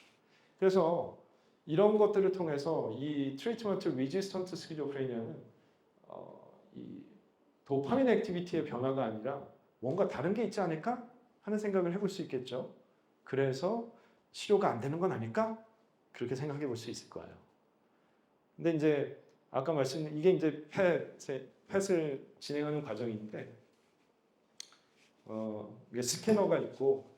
그래서 이런 것들을 통해서 이 트리트먼트 리지스턴트 스키조프레니아는 이 도파민 액티비티의 변화가 아니라 뭔가 다른 게 있지 않을까 하는 생각을 해볼 수 있겠죠. 그래서 치료가 안 되는 건 아닐까? 그렇게 생각해 볼 수 있을 거예요. 근데 이제 아까 말씀드린 이게 이제 펫을 진행하는 과정인데 이게 스캐너가 있고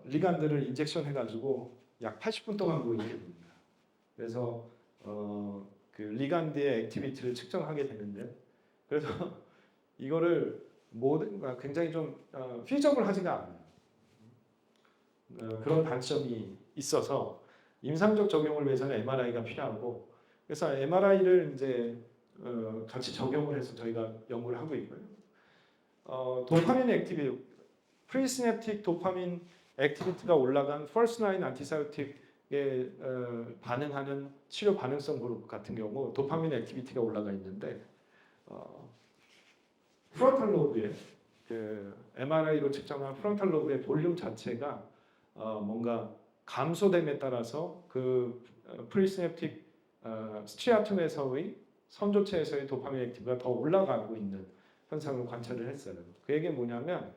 리간드를 인젝션 해가지고 약 80분 동안 보이게 됩니다. 그래서 그 리간드의 액티비티를 측정하게 되는데 그래서 이거를 굉장히 좀 피저블하지가 않아요. 그런 단점이 있어서 임상적 적용을 위해서는 MRI가 필요하고 그래서 MRI를 이제 같이 적용을 해서 저희가 연구를 하고 있고요. 도파민 액티비티, 프리시냅틱 도파민 액티비티가 올라간 퍼스트 라인 안티사이오틱에 반응하는 치료 반응성 그룹 같은 경우 도파민 액티비티가 올라가 있는데 프론탈 로브의 그 MRI로 측정한 프론탈 로브의 볼륨 자체가 뭔가 감소됨에 따라서 그 프리시냅틱 스트리아툼에서의 선조체에서의 도파민 액티비티가 더 올라가고 있는 현상을 관찰을 했어요. 그 얘기는 뭐냐면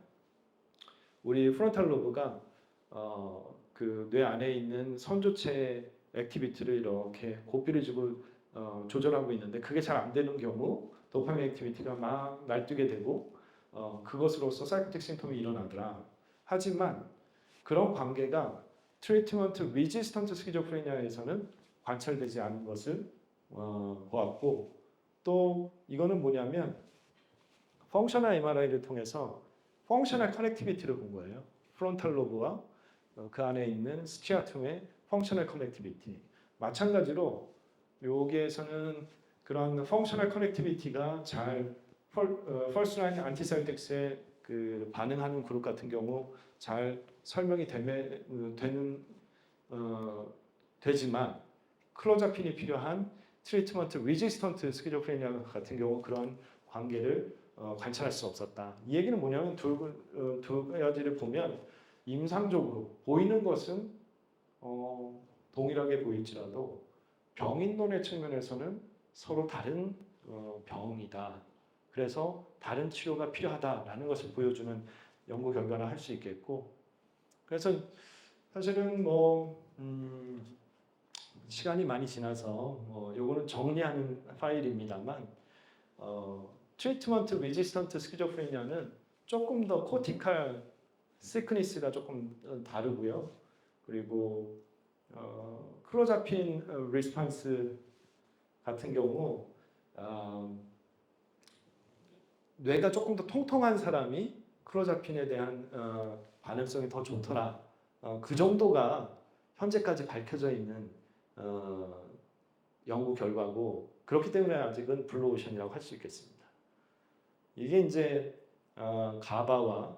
우리 프론탈 로브가 그 뇌 안에 있는 선조체 액티비티를 이렇게 고삐를 주고 조절하고 있는데 그게 잘 안 되는 경우 도파민 액티비티가 막 날뛰게 되고 그것으로서 사이코틱 심텀이 일어나더라. 하지만 그런 관계가 트리트먼트 리지스턴트 스키조프레니아에서는 관찰되지 않은 것을 보았고 또 이거는 뭐냐면 펑셔널 MRI를 통해서 펑셔널 커넥티비티를 본 거예요. 프론탈 로브와 그 안에 있는 스치아툼의 펑셔널 커넥티비티. 마찬가지로 여기에서는 그런 펑셔널 커넥티비티가 잘 퍼스트 라인 안티사이오틱스에 그 반응하는 그룹 같은 경우 잘 설명이 되지만 클로자핀이 필요한 트리트먼트 리지스턴트 스키조프레니아 같은 경우 그런 관계를 관찰할 수 없었다. 이 얘기는 뭐냐면 두 가지를 보면 임상적으로 보이는 것은 동일하게 보일지라도 병인론의 측면에서는 서로 다른 병이다. 그래서 다른 치료가 필요하다라는 것을 보여주는 연구 결과를 할 수 있겠고 그래서 사실은 시간이 많이 지나서 요거는 정리하는 파일입니다만 트리트먼트 리지스턴트 스키조프레니아는 조금 더 코티칼 시크니스가 조금 다르고요. 그리고 클로자핀 리스판스 같은 경우 뇌가 조금 더 통통한 사람이 클로자핀에 대한 반응성이 더 좋더라. 그 정도가 현재까지 밝혀져 있는 연구 결과고 그렇기 때문에 아직은 블루오션이라고 할 수 있겠습니다. 이게 이제 가바와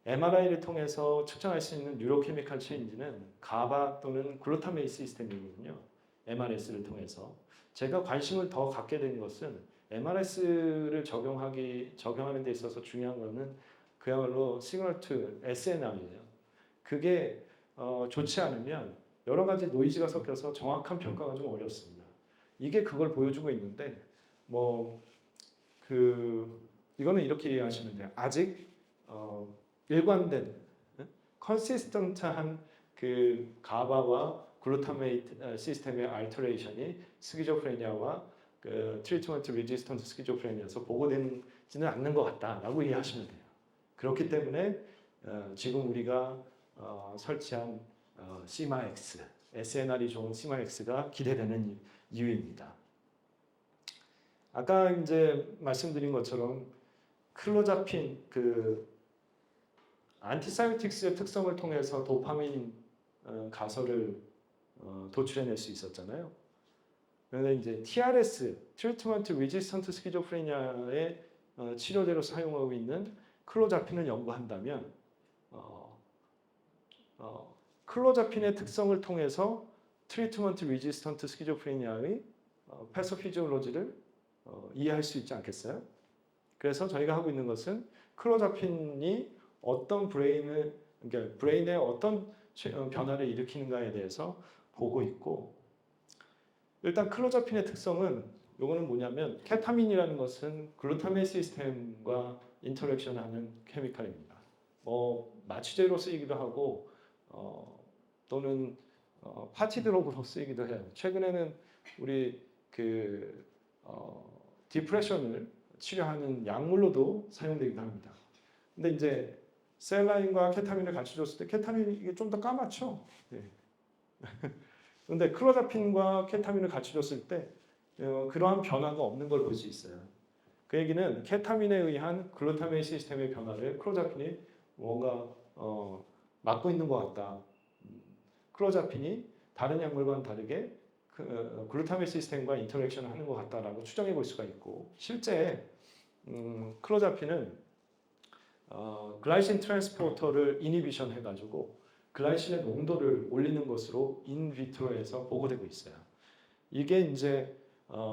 MRI를 통해서 측정할 수 있는 뉴로케미칼 체인지는 가바 또는 글루타메이트 시스템이거든요. MRS를 통해서. 제가 관심을 더 갖게 된 것은 MRS를 적용하는 데 있어서 중요한 거는 그야말로 시그널 투 SNR이에요. 그게 좋지 않으면 여러 가지 노이즈가 섞여서 정확한 평가가 좀 어렵습니다. 이게 그걸 보여주고 있는데 이거는 이렇게 이해하시면 돼요. 아직 일관된 컨시스턴트한 그 가바와 글루타메이트 시스템의 알터레이션이 스키조프레니아와 그 트리트먼트 레지스턴트 스키조프레니아에서 보고되지는 않는 것 같다라고 이해하시면 돼요. 그렇기 때문에 지금 우리가 설치한 시마X, SNR이 좋은 시마X가 기대되는 이유입니다. 아까 이제 말씀드린 것처럼 클로자핀 그 안티사이오틱스의 특성을 통해서 도파민 가설을 도출해낼 수 있었잖아요. 그런데 이제 TRS, 트리트먼트 레지스턴트 스키조프레니아의 치료제로 사용하고 있는 클로자핀을 연구한다면 클로자핀의 특성을 통해서 트리트먼트 레지스턴트 스키조프레니아의 패소피지올로지를 이해할 수 있지 않겠어요? 그래서 저희가 하고 있는 것은 클로자핀이 어떤 그러니까 브레인에 어떤 변화를 일으키는가에 대해서 보고 있고, 일단 클로자핀의 특성은 요거는 뭐냐면 케타민이라는 것은 글루타메인 시스템과 인터랙션하는 케미칼입니다. 마취제로 쓰이기도 하고 또는 파티 드러그로 쓰이기도 해요. 최근에는 우리 디프레션을 치료하는 약물로도 사용되기도 합니다. 근데 이제 셀라인과 케타민을 같이 줬을 때 케타민이 이게 좀 더 까맣죠. 네. 근데 클로자핀과 케타민을 같이 줬을 때 그러한 변화가 없는 걸 볼 수 있어요. 그 얘기는 케타민에 의한 글루타메인 시스템의 변화를 클로자핀이 뭔가 막고 있는 것 같다. 클로자핀이 다른 약물과는 다르게 글루타메인 시스템과 인터랙션을 하는 것 같다라고 추정해 볼 수가 있고, 실제 클로자핀은 글라이신 트랜스포터를 이니비션 해가지고 글라이신의 농도를 올리는 것으로 인비트로에서 보고되고 있어요. 이게 이제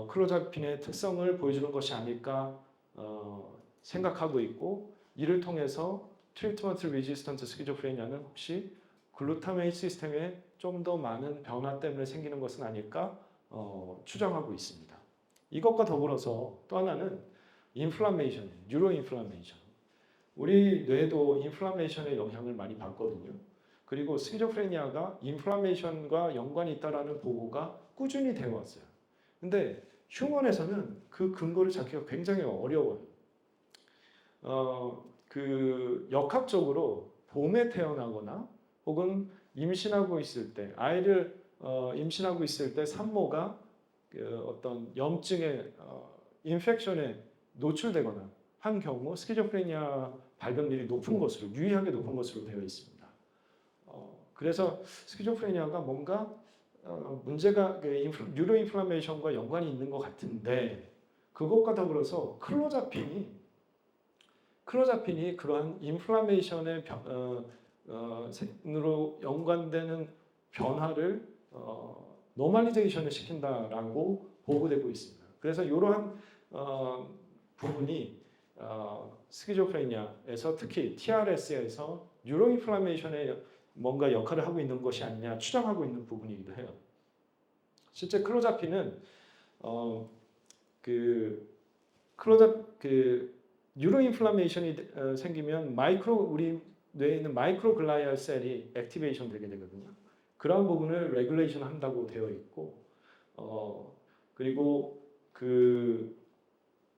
클로자핀의 특성을 보여주는 것이 아닐까 생각하고 있고, 이를 통해서 트리트먼트 레지스턴트 스키조프레니아는 혹시 글루타메인 시스템에 좀 더 많은 변화 때문에 생기는 것은 아닐까 추정하고 있습니다. 이것과 더불어서 또 하나는 인플라메이션, 뉴로 인플라메이션. 우리 뇌도 인플라메이션의 영향을 많이 받거든요. 그리고 스키조프레니아가 인플라메이션과 연관이 있다라는 보고가 꾸준히 되어 왔어요. 근데 휴먼에서는 그 근거를 찾기가 굉장히 어려워요. 역학적으로 봄에 태어나거나 혹은 임신하고 있을 때, 아이를 임신하고 있을 때 산모가 어떤 염증의 인펙션에 노출되거나 한 경우 스키조프레니아 발병률이 높은 것으로, 유의하게 높은 것으로 되어 있습니다. 그래서 스키조프레니아가 뭔가 문제가 뉴로 인플라메이션과 연관이 있는 것 같은데, 그것과 더불어서 클로자핀이 그러한 인플라메이션의 으로 연관되는 변화를 노멀리제이션을 시킨다라고 보고되고 있습니다. 그래서 이러한 부분이 스키조프레니아에서 특히 TRS에서 뉴로 인플라메이션에 뭔가 역할을 하고 있는 것이 아니냐 추정하고 있는 부분이기도 해요. 실제 클로자핀은 뉴로 인플라메이션이 생기면 우리 뇌에 있는 마이크로글리알 셀이 액티베이션 되게 되거든요. 그런 부분을 레귤레이션 한다고 되어 있고, 그리고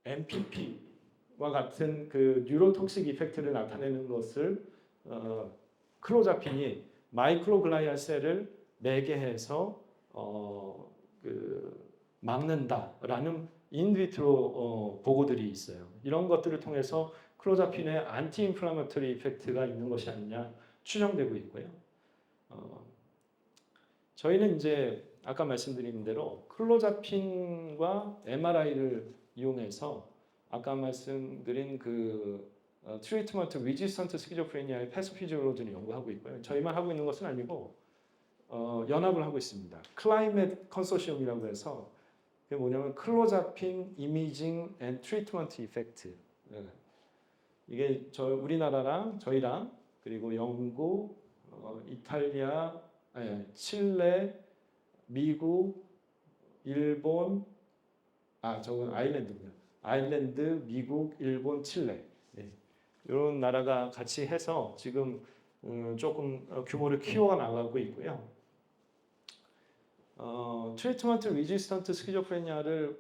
MPP와 같은 뉴로톡식 이펙트를 나타내는 것을 클로자핀이 마이크로글리알 셀을 매개해서 막는다라는 인비트로 보고들이 있어요. 이런 것들을 통해서 클로자핀의 안티인플라마토리 이펙트가 있는 것이 아니냐 추정되고 있고요. 저희는 이제 아까 말씀드린 대로 클로자핀과 MRI를 이용해서 아까 말씀드린 트리트먼트 리지스턴트 스키조프레니아의 패소피지올로지를 연구하고 있고요. 저희만 하고 있는 것은 아니고 연합을 하고 있습니다. 클라이밋 컨소시엄이라고 해서 그게 뭐냐면 클로자핀 이미징 앤 트리트먼트 이펙트. 이게 우리나라랑 저희랑 그리고 영국, 이탈리아, 칠레, 미국, 일본, 저건 아일랜드군요. 아일랜드, 미국, 일본, 칠레. 이런 나라가 같이 해서 지금 조금 규모를 키워 나가고 있고요. 트리트먼트 리지스턴트 스키조프레니아를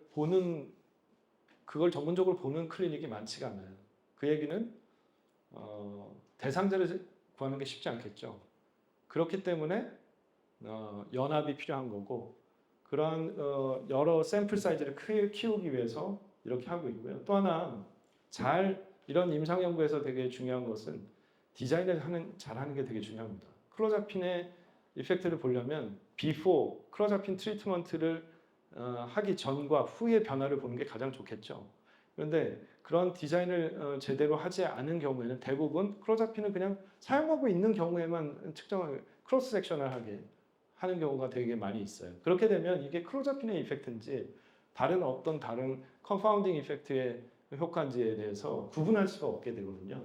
그걸 전문적으로 보는 클리닉이 많지가 않아요. 그 얘기는 대상자를 구하는 게 쉽지 않겠죠. 그렇기 때문에 연합이 필요한 거고 그러한 여러 샘플 사이즈를 키우기 위해서 이렇게 하고 있고요. 또 하나 이런 임상 연구에서 되게 중요한 것은 디자인을 잘하는 게 되게 중요합니다. 클로자핀의 이펙트를 보려면 before 클로자핀 트리트먼트를 하기 전과 후의 변화를 보는 게 가장 좋겠죠. 그런데 그런 디자인을 제대로 하지 않은 경우에는 대부분 클로자핀을 그냥 사용하고 있는 경우에만 크로스 섹셔널하게 하는 경우가 되게 많이 있어요. 그렇게 되면 이게 클로자핀의 이펙트인지 다른 컨파운딩 이펙트의 효과인지에 대해서 구분할 수가 없게 되거든요.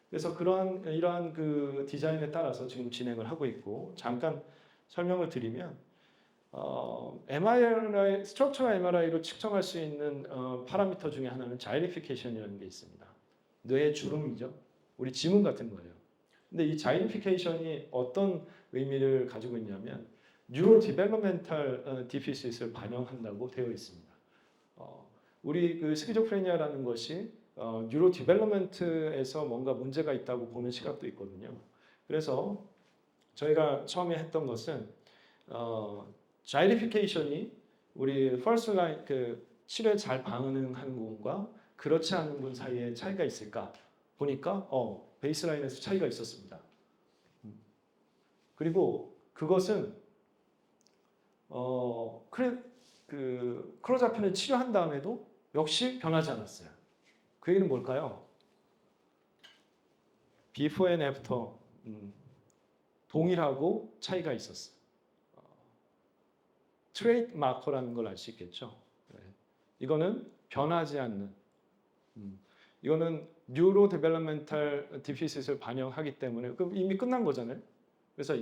그래서 이러한 그 디자인에 따라서 지금 진행을 하고 있고 잠깐 설명을 드리면 MRI, 스트럭처럴 MRI로 측정할 수 있는 파라미터 중에 하나는 자이리피케이션이라는 게 있습니다. 뇌의 주름이죠. 우리 지문 같은 거예요. 근데 이 자이리피케이션이 어떤 의미를 가지고 있냐면 뉴로 디벨롭멘탈 디피시스를 반영한다고 되어 있습니다. 우리 그 스키조프레니아라는 것이 뉴로 디벨롭먼트에서 뭔가 문제가 있다고 보는 시각도 있거든요. 그래서 저희가 처음에 했던 것은 자이리피케이션이 우리 퍼스트 라인 그 치료에 잘 반응하는 분과 그렇지 않은 분 사이에 차이가 있을까 보니까 베이스라인에서 차이가 있었습니다. 그리고 그것은 클로자핀을 치료한 다음에도 역시 변하지 않았어요. 그 얘기는 뭘까요? before and after 동일하고 차이가 있었어요. 트레이트 마커라는 걸 알 수 있겠죠. 이거는 변하지 않는 이거는 뉴로 데벨롭멘탈 디피시스를 반영하기 때문에 이미 끝난 거잖아요. 그래서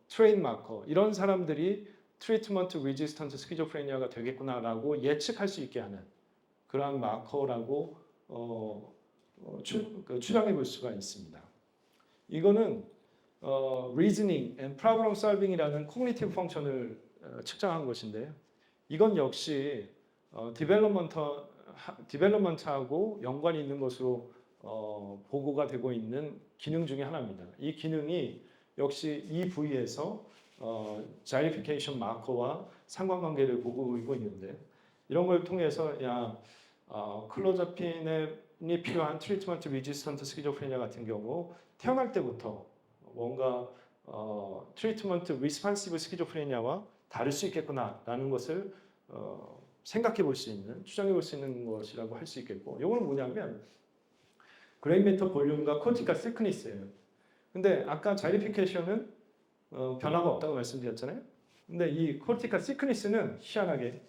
트레이트 마커 이런 사람들이 트리트먼트 리지스턴트 스키조프레니아가 되겠구나라고 예측할 수 있게 하는 그러한 마커라고 추정해 볼 수가 있습니다. 이거는 reasoning and problem solving이라는 cognitive 펑션을 측정한 것인데요. 이건 역시 디벨롭먼트하고 연관이 있는 것으로 보고가 되고 있는 기능 중에 하나입니다. 이 기능이 역시 이 부위에서 자이리피케이션 마커와 상관관계를 보고 있는데 이런 걸 통해서 클로자핀이 필요한 트리트먼트 리지스턴트 스키조프레니아 같은 경우 태어날 때부터 뭔가 트리트먼트 리스판시브 스키조프레니아와 다를 수 있겠구나라는 것을 생각해 볼 수 있는, 추정해 볼 수 있는 것이라고 할 수 있겠고 이건 뭐냐면 그레이 매터 볼륨과 코티카 시크니스예요. 근데 아까 자이리피케이션은 변화가 없다고 말씀드렸잖아요. 근데 이 코티카 시크니스는 희한하게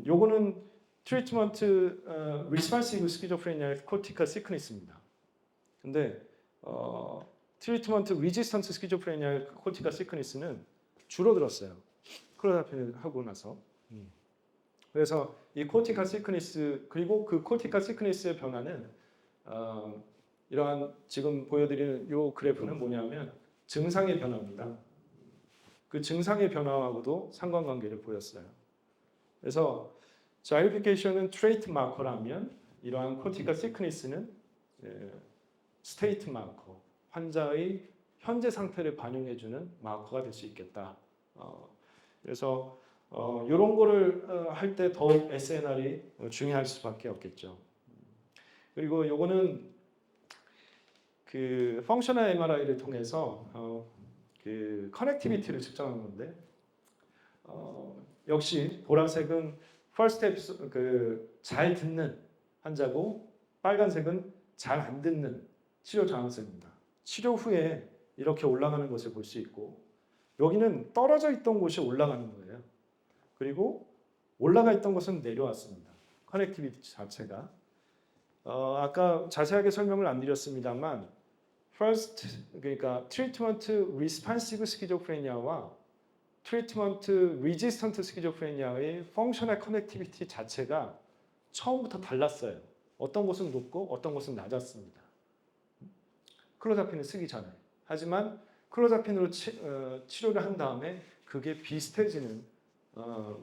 요거는 트리트먼트 리스판시브 스키조프레니아의 코티카 시크니스입니다. 근데 트리트먼트 리지스턴트 스키조프레니아의 코티카 시크니스는 줄어들었어요. 클로자핀을 하고 나서. 그래서 이 코티카 시크니스 그리고 그 코티카 시크니스의 변화는 이러한 지금 보여드리는 이 그래프는 뭐냐면 증상의 변화입니다. 그 증상의 변화하고도 상관관계를 보였어요. 그래서 자이리피케이션은 트레이트 마커라면 이러한 코티카 시크니스는 스테이트 마커, 환자의 현재 상태를 반영해주는 마커가 될 수 있겠다. 그래서 이런 거를 할 때 더욱 SNR이 중요할 수밖에 없겠죠. 그리고 요거는 그 펑셔널 MRI를 통해서 그 커넥티비티를 측정한 건데 역시 보라색은 first step 잘 듣는 환자고 빨간색은 잘 안 듣는 치료 저항성입니다. 치료 후에 이렇게 올라가는 것을 볼 수 있고 여기는 떨어져 있던 곳이 올라가는 거예요. 그리고 올라가 있던 것은 내려왔습니다. 커넥티비티 자체가 아까 자세하게 설명을 안 드렸습니다만 first 그러니까 트리트먼트 리스판시브 스키조프레니아와 트리트먼트 리지스턴트 스키조프레니아의 펑셔널 커넥티비티 자체가 처음부터 달랐어요. 어떤 곳은 높고 어떤 곳은 낮았습니다. 클로자핀을 쓰기 전에. 하지만 클로자핀으로 치료를 한 다음에 그게 비슷해지는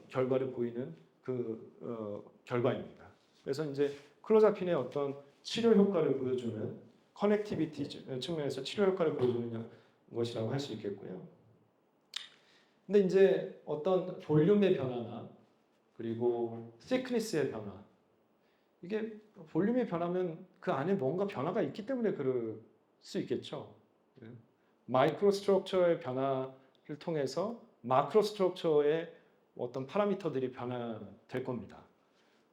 결과를 보이는 그 결과입니다. 그래서 이제 클로자핀의 어떤 치료 효과를 보여주는 커넥티비티 측면에서 치료 효과를 보여주는 것이라고 할 수 있겠고요. 근데 이제 어떤 볼륨의 변화나 그리고 thickness의 변화 이게 볼륨이 변하면 그 안에 뭔가 변화가 있기 때문에 그럴 수 있겠죠. 마이크로 스트럭처의 변화를 통해서 마크로 스트럭처의 어떤 파라미터들이 변화될 겁니다.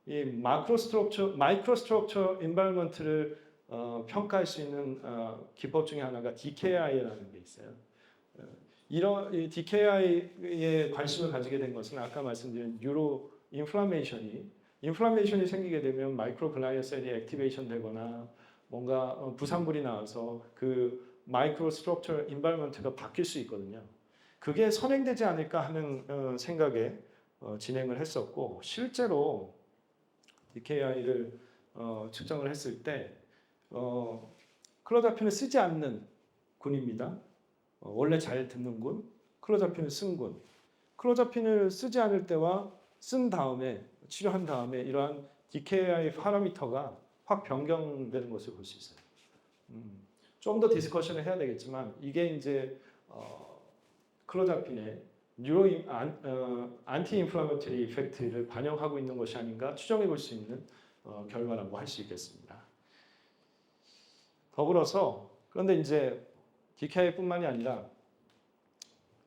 이 마이크로 스트럭처 인바이런먼트를 평가할 수 있는 기법 중에 하나가 DKI라는 게 있어요. 이런 DKI에 관심을 가지게 된 것은 아까 말씀드린 뉴로 인플라메이션이 생기게 되면 마이크로글리아 셀이 액티베이션 되거나 뭔가 부산물이 나와서 그 마이크로 스트럭처 인바이런먼트가 바뀔 수 있거든요. 그게 선행되지 않을까 하는 생각에 진행을 했었고 실제로 DKI를 측정을 했을 때 클로자핀을 쓰지 않는 군입니다. 원래 잘 듣는 군, 클로자핀을 쓴 군. 클로자핀을 쓰지 않을 때와 쓴 다음에 치료한 다음에 이러한 DKI 파라미터가 확 변경되는 것을 볼 수 있어요. 좀 더 디스커션을 해야 되겠지만 이게 이제 클로자핀의 안티 인플라메터리 이펙트를 반영하고 있는 것이 아닌가 추정해 볼 수 있는 결과라고 할 수 있겠습니다. 더불어서 그런데 이제 DKI뿐만이 아니라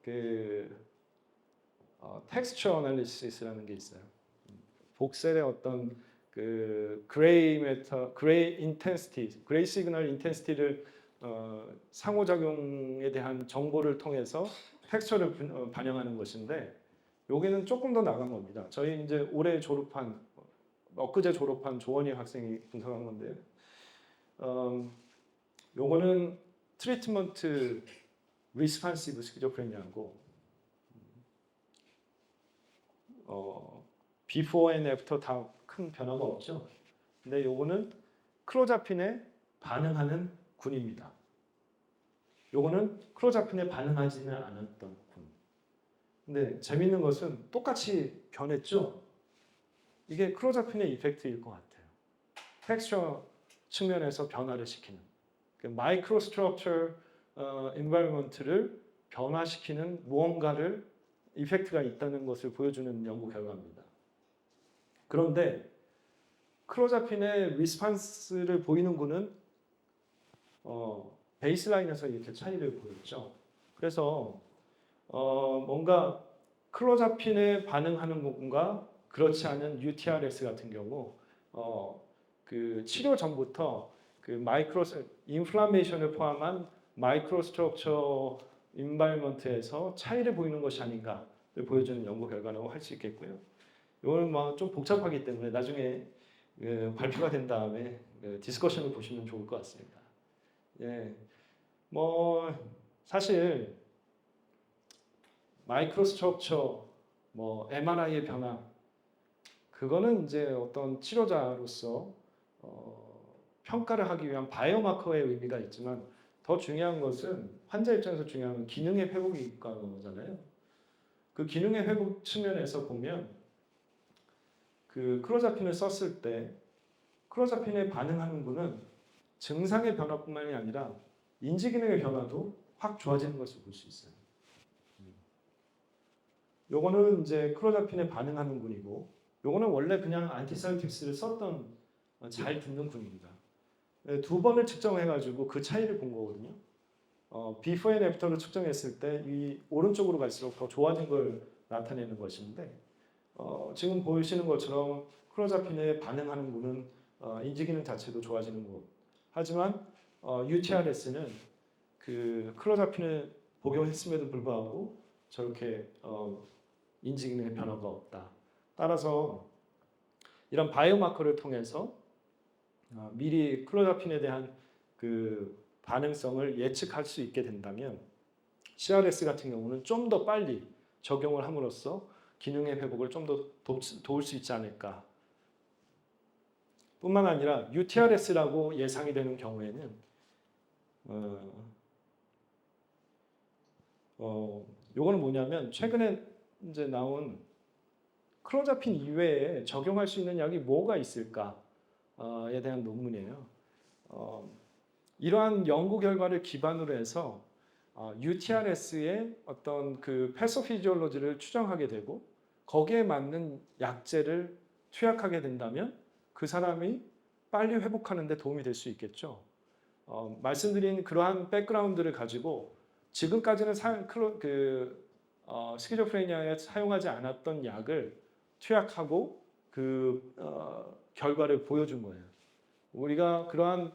그 텍스처 애널리시스라는 게 있어요. 복셀의 어떤 그 그레이 인텐시티, 그레이 시그널 인텐시티를 상호작용에 대한 정보를 통해서 텍스처를 반영하는 것인데 여기는 조금 더 나간 겁니다. 저희 이제 올해 졸업한 엊그제 졸업한 조원희 학생이 분석한 건데요. 요거는 트리트먼트 리스판시브 스키조프레니아고 비포 앤 애프터 다 큰 변화가 없죠. 근데 요거는 클로자핀에 반응하는 군입니다. 요거는 클로자핀에 반응하지는 않았던 군. 근데 재밌는 것은 똑같이 변했죠. 이게 클로자핀의 이펙트일 것 같아요. 텍스처 측면에서 변화를 시키는 마이크로 스트럭처 인바이런먼트를 변화시키는 무언가를 이펙트가 있다는 것을 보여주는 연구 결과입니다. 그런데 클로자핀의 리스판스를 보이는 군은 베이스라인에서 이렇게 차이를 보였죠. 그래서 뭔가 클로자핀에 반응하는 군과 그렇지 않은 UTRS 같은 경우 그 치료 전부터 그 마이크로 인플라메이션을 포함한 마이크로 스트럭처 인바이런먼트에서 차이를 보이는 것이 아닌가를 보여주는 연구 결과라고 할 수 있겠고요. 이건 뭐 좀 복잡하기 때문에 나중에 발표가 된 다음에 디스커션을 보시면 좋을 것 같습니다. 예, 뭐 사실 마이크로 스트럭처, 뭐 MRI의 변화 그거는 이제 어떤 치료자로서 평가를 하기 위한 바이오마커의 의미가 있지만 더 중요한 것은 환자 입장에서 중요한 건 기능의 회복이잖아요. 그 기능의 회복 측면에서 보면 그 클로자핀을 썼을 때 클로자핀에 반응하는 분은 증상의 변화뿐만이 아니라 인지 기능의 변화도 확 좋아지는 것을 볼 수 있어요. 요거는 이제 클로자핀에 반응하는 군이고 요거는 원래 그냥 안티사이틱스를 썼던 잘 듣는 군입니다. 두 번을 측정해가지고 그 차이를 본 거거든요. 비포 앤 애프터를 측정했을 때 이 오른쪽으로 갈수록 더 좋아진 걸 나타내는 것인데 지금 보이시는 것처럼 클로자핀에 반응하는 분은 인지 기능 자체도 좋아지는 것 하지만 UTRS는 그 클로자핀을 복용했음에도 불구하고 저렇게 인지 기능에 변화가 없다. 따라서 이런 바이오마커를 통해서 미리 클로자핀에 대한 그 반응성을 예측할 수 있게 된다면 CRS 같은 경우는 좀 더 빨리 적용을 함으로써 기능의 회복을 좀 더 도울 수 있지 않을까. 뿐만 아니라 UTRS라고 예상이 되는 경우에는 요거는 뭐냐면 최근에 이제 나온 클로자핀 이외에 적용할 수 있는 약이 뭐가 있을까에 대한 논문이에요. 이러한 연구 결과를 기반으로 해서 UTRS의 어떤 그 패소피지올로지를 추정하게 되고 거기에 맞는 약제를 투약하게 된다면 그 사람이 빨리 회복하는 데 도움이 될 수 있겠죠. 말씀드린 그러한 백그라운드를 가지고 지금까지는 스키조프레니아에 사용하지 않았던 약을 투약하고 결과를 보여준 거예요. 우리가 그러한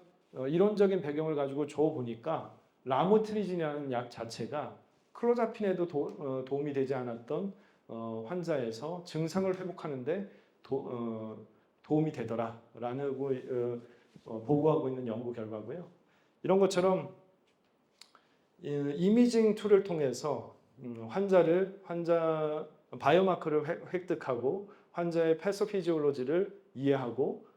이론적인 배경을 가지고 보니까 라모트리진이라는 약 자체가 클로자핀에도 도움이 되지 않았던 환자에서 증상을 회복하는데 도움이 되더라라는 보고하고 있는 연구 결과고요. 이런 것처럼 이미징 툴을 통해서 환자 바이오마커를 획득하고 환자의 패소피지올로지를 이해하고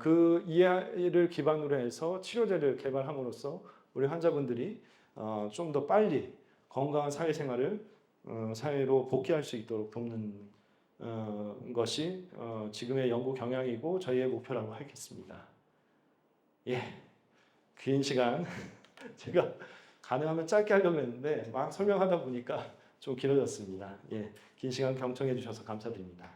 그 이해를 기반으로 해서 치료제를 개발함으로써 우리 환자분들이 좀 더 빨리 건강한 사회생활을 사회로 복귀할 수 있도록 돕는 것이 지금의 연구 경향이고 저희의 목표라고 하겠습니다. 예, 긴 시간 제가 가능하면 짧게 하려고 했는데 막 설명하다 보니까 좀 길어졌습니다. 예, 긴 시간 경청해 주셔서 감사드립니다.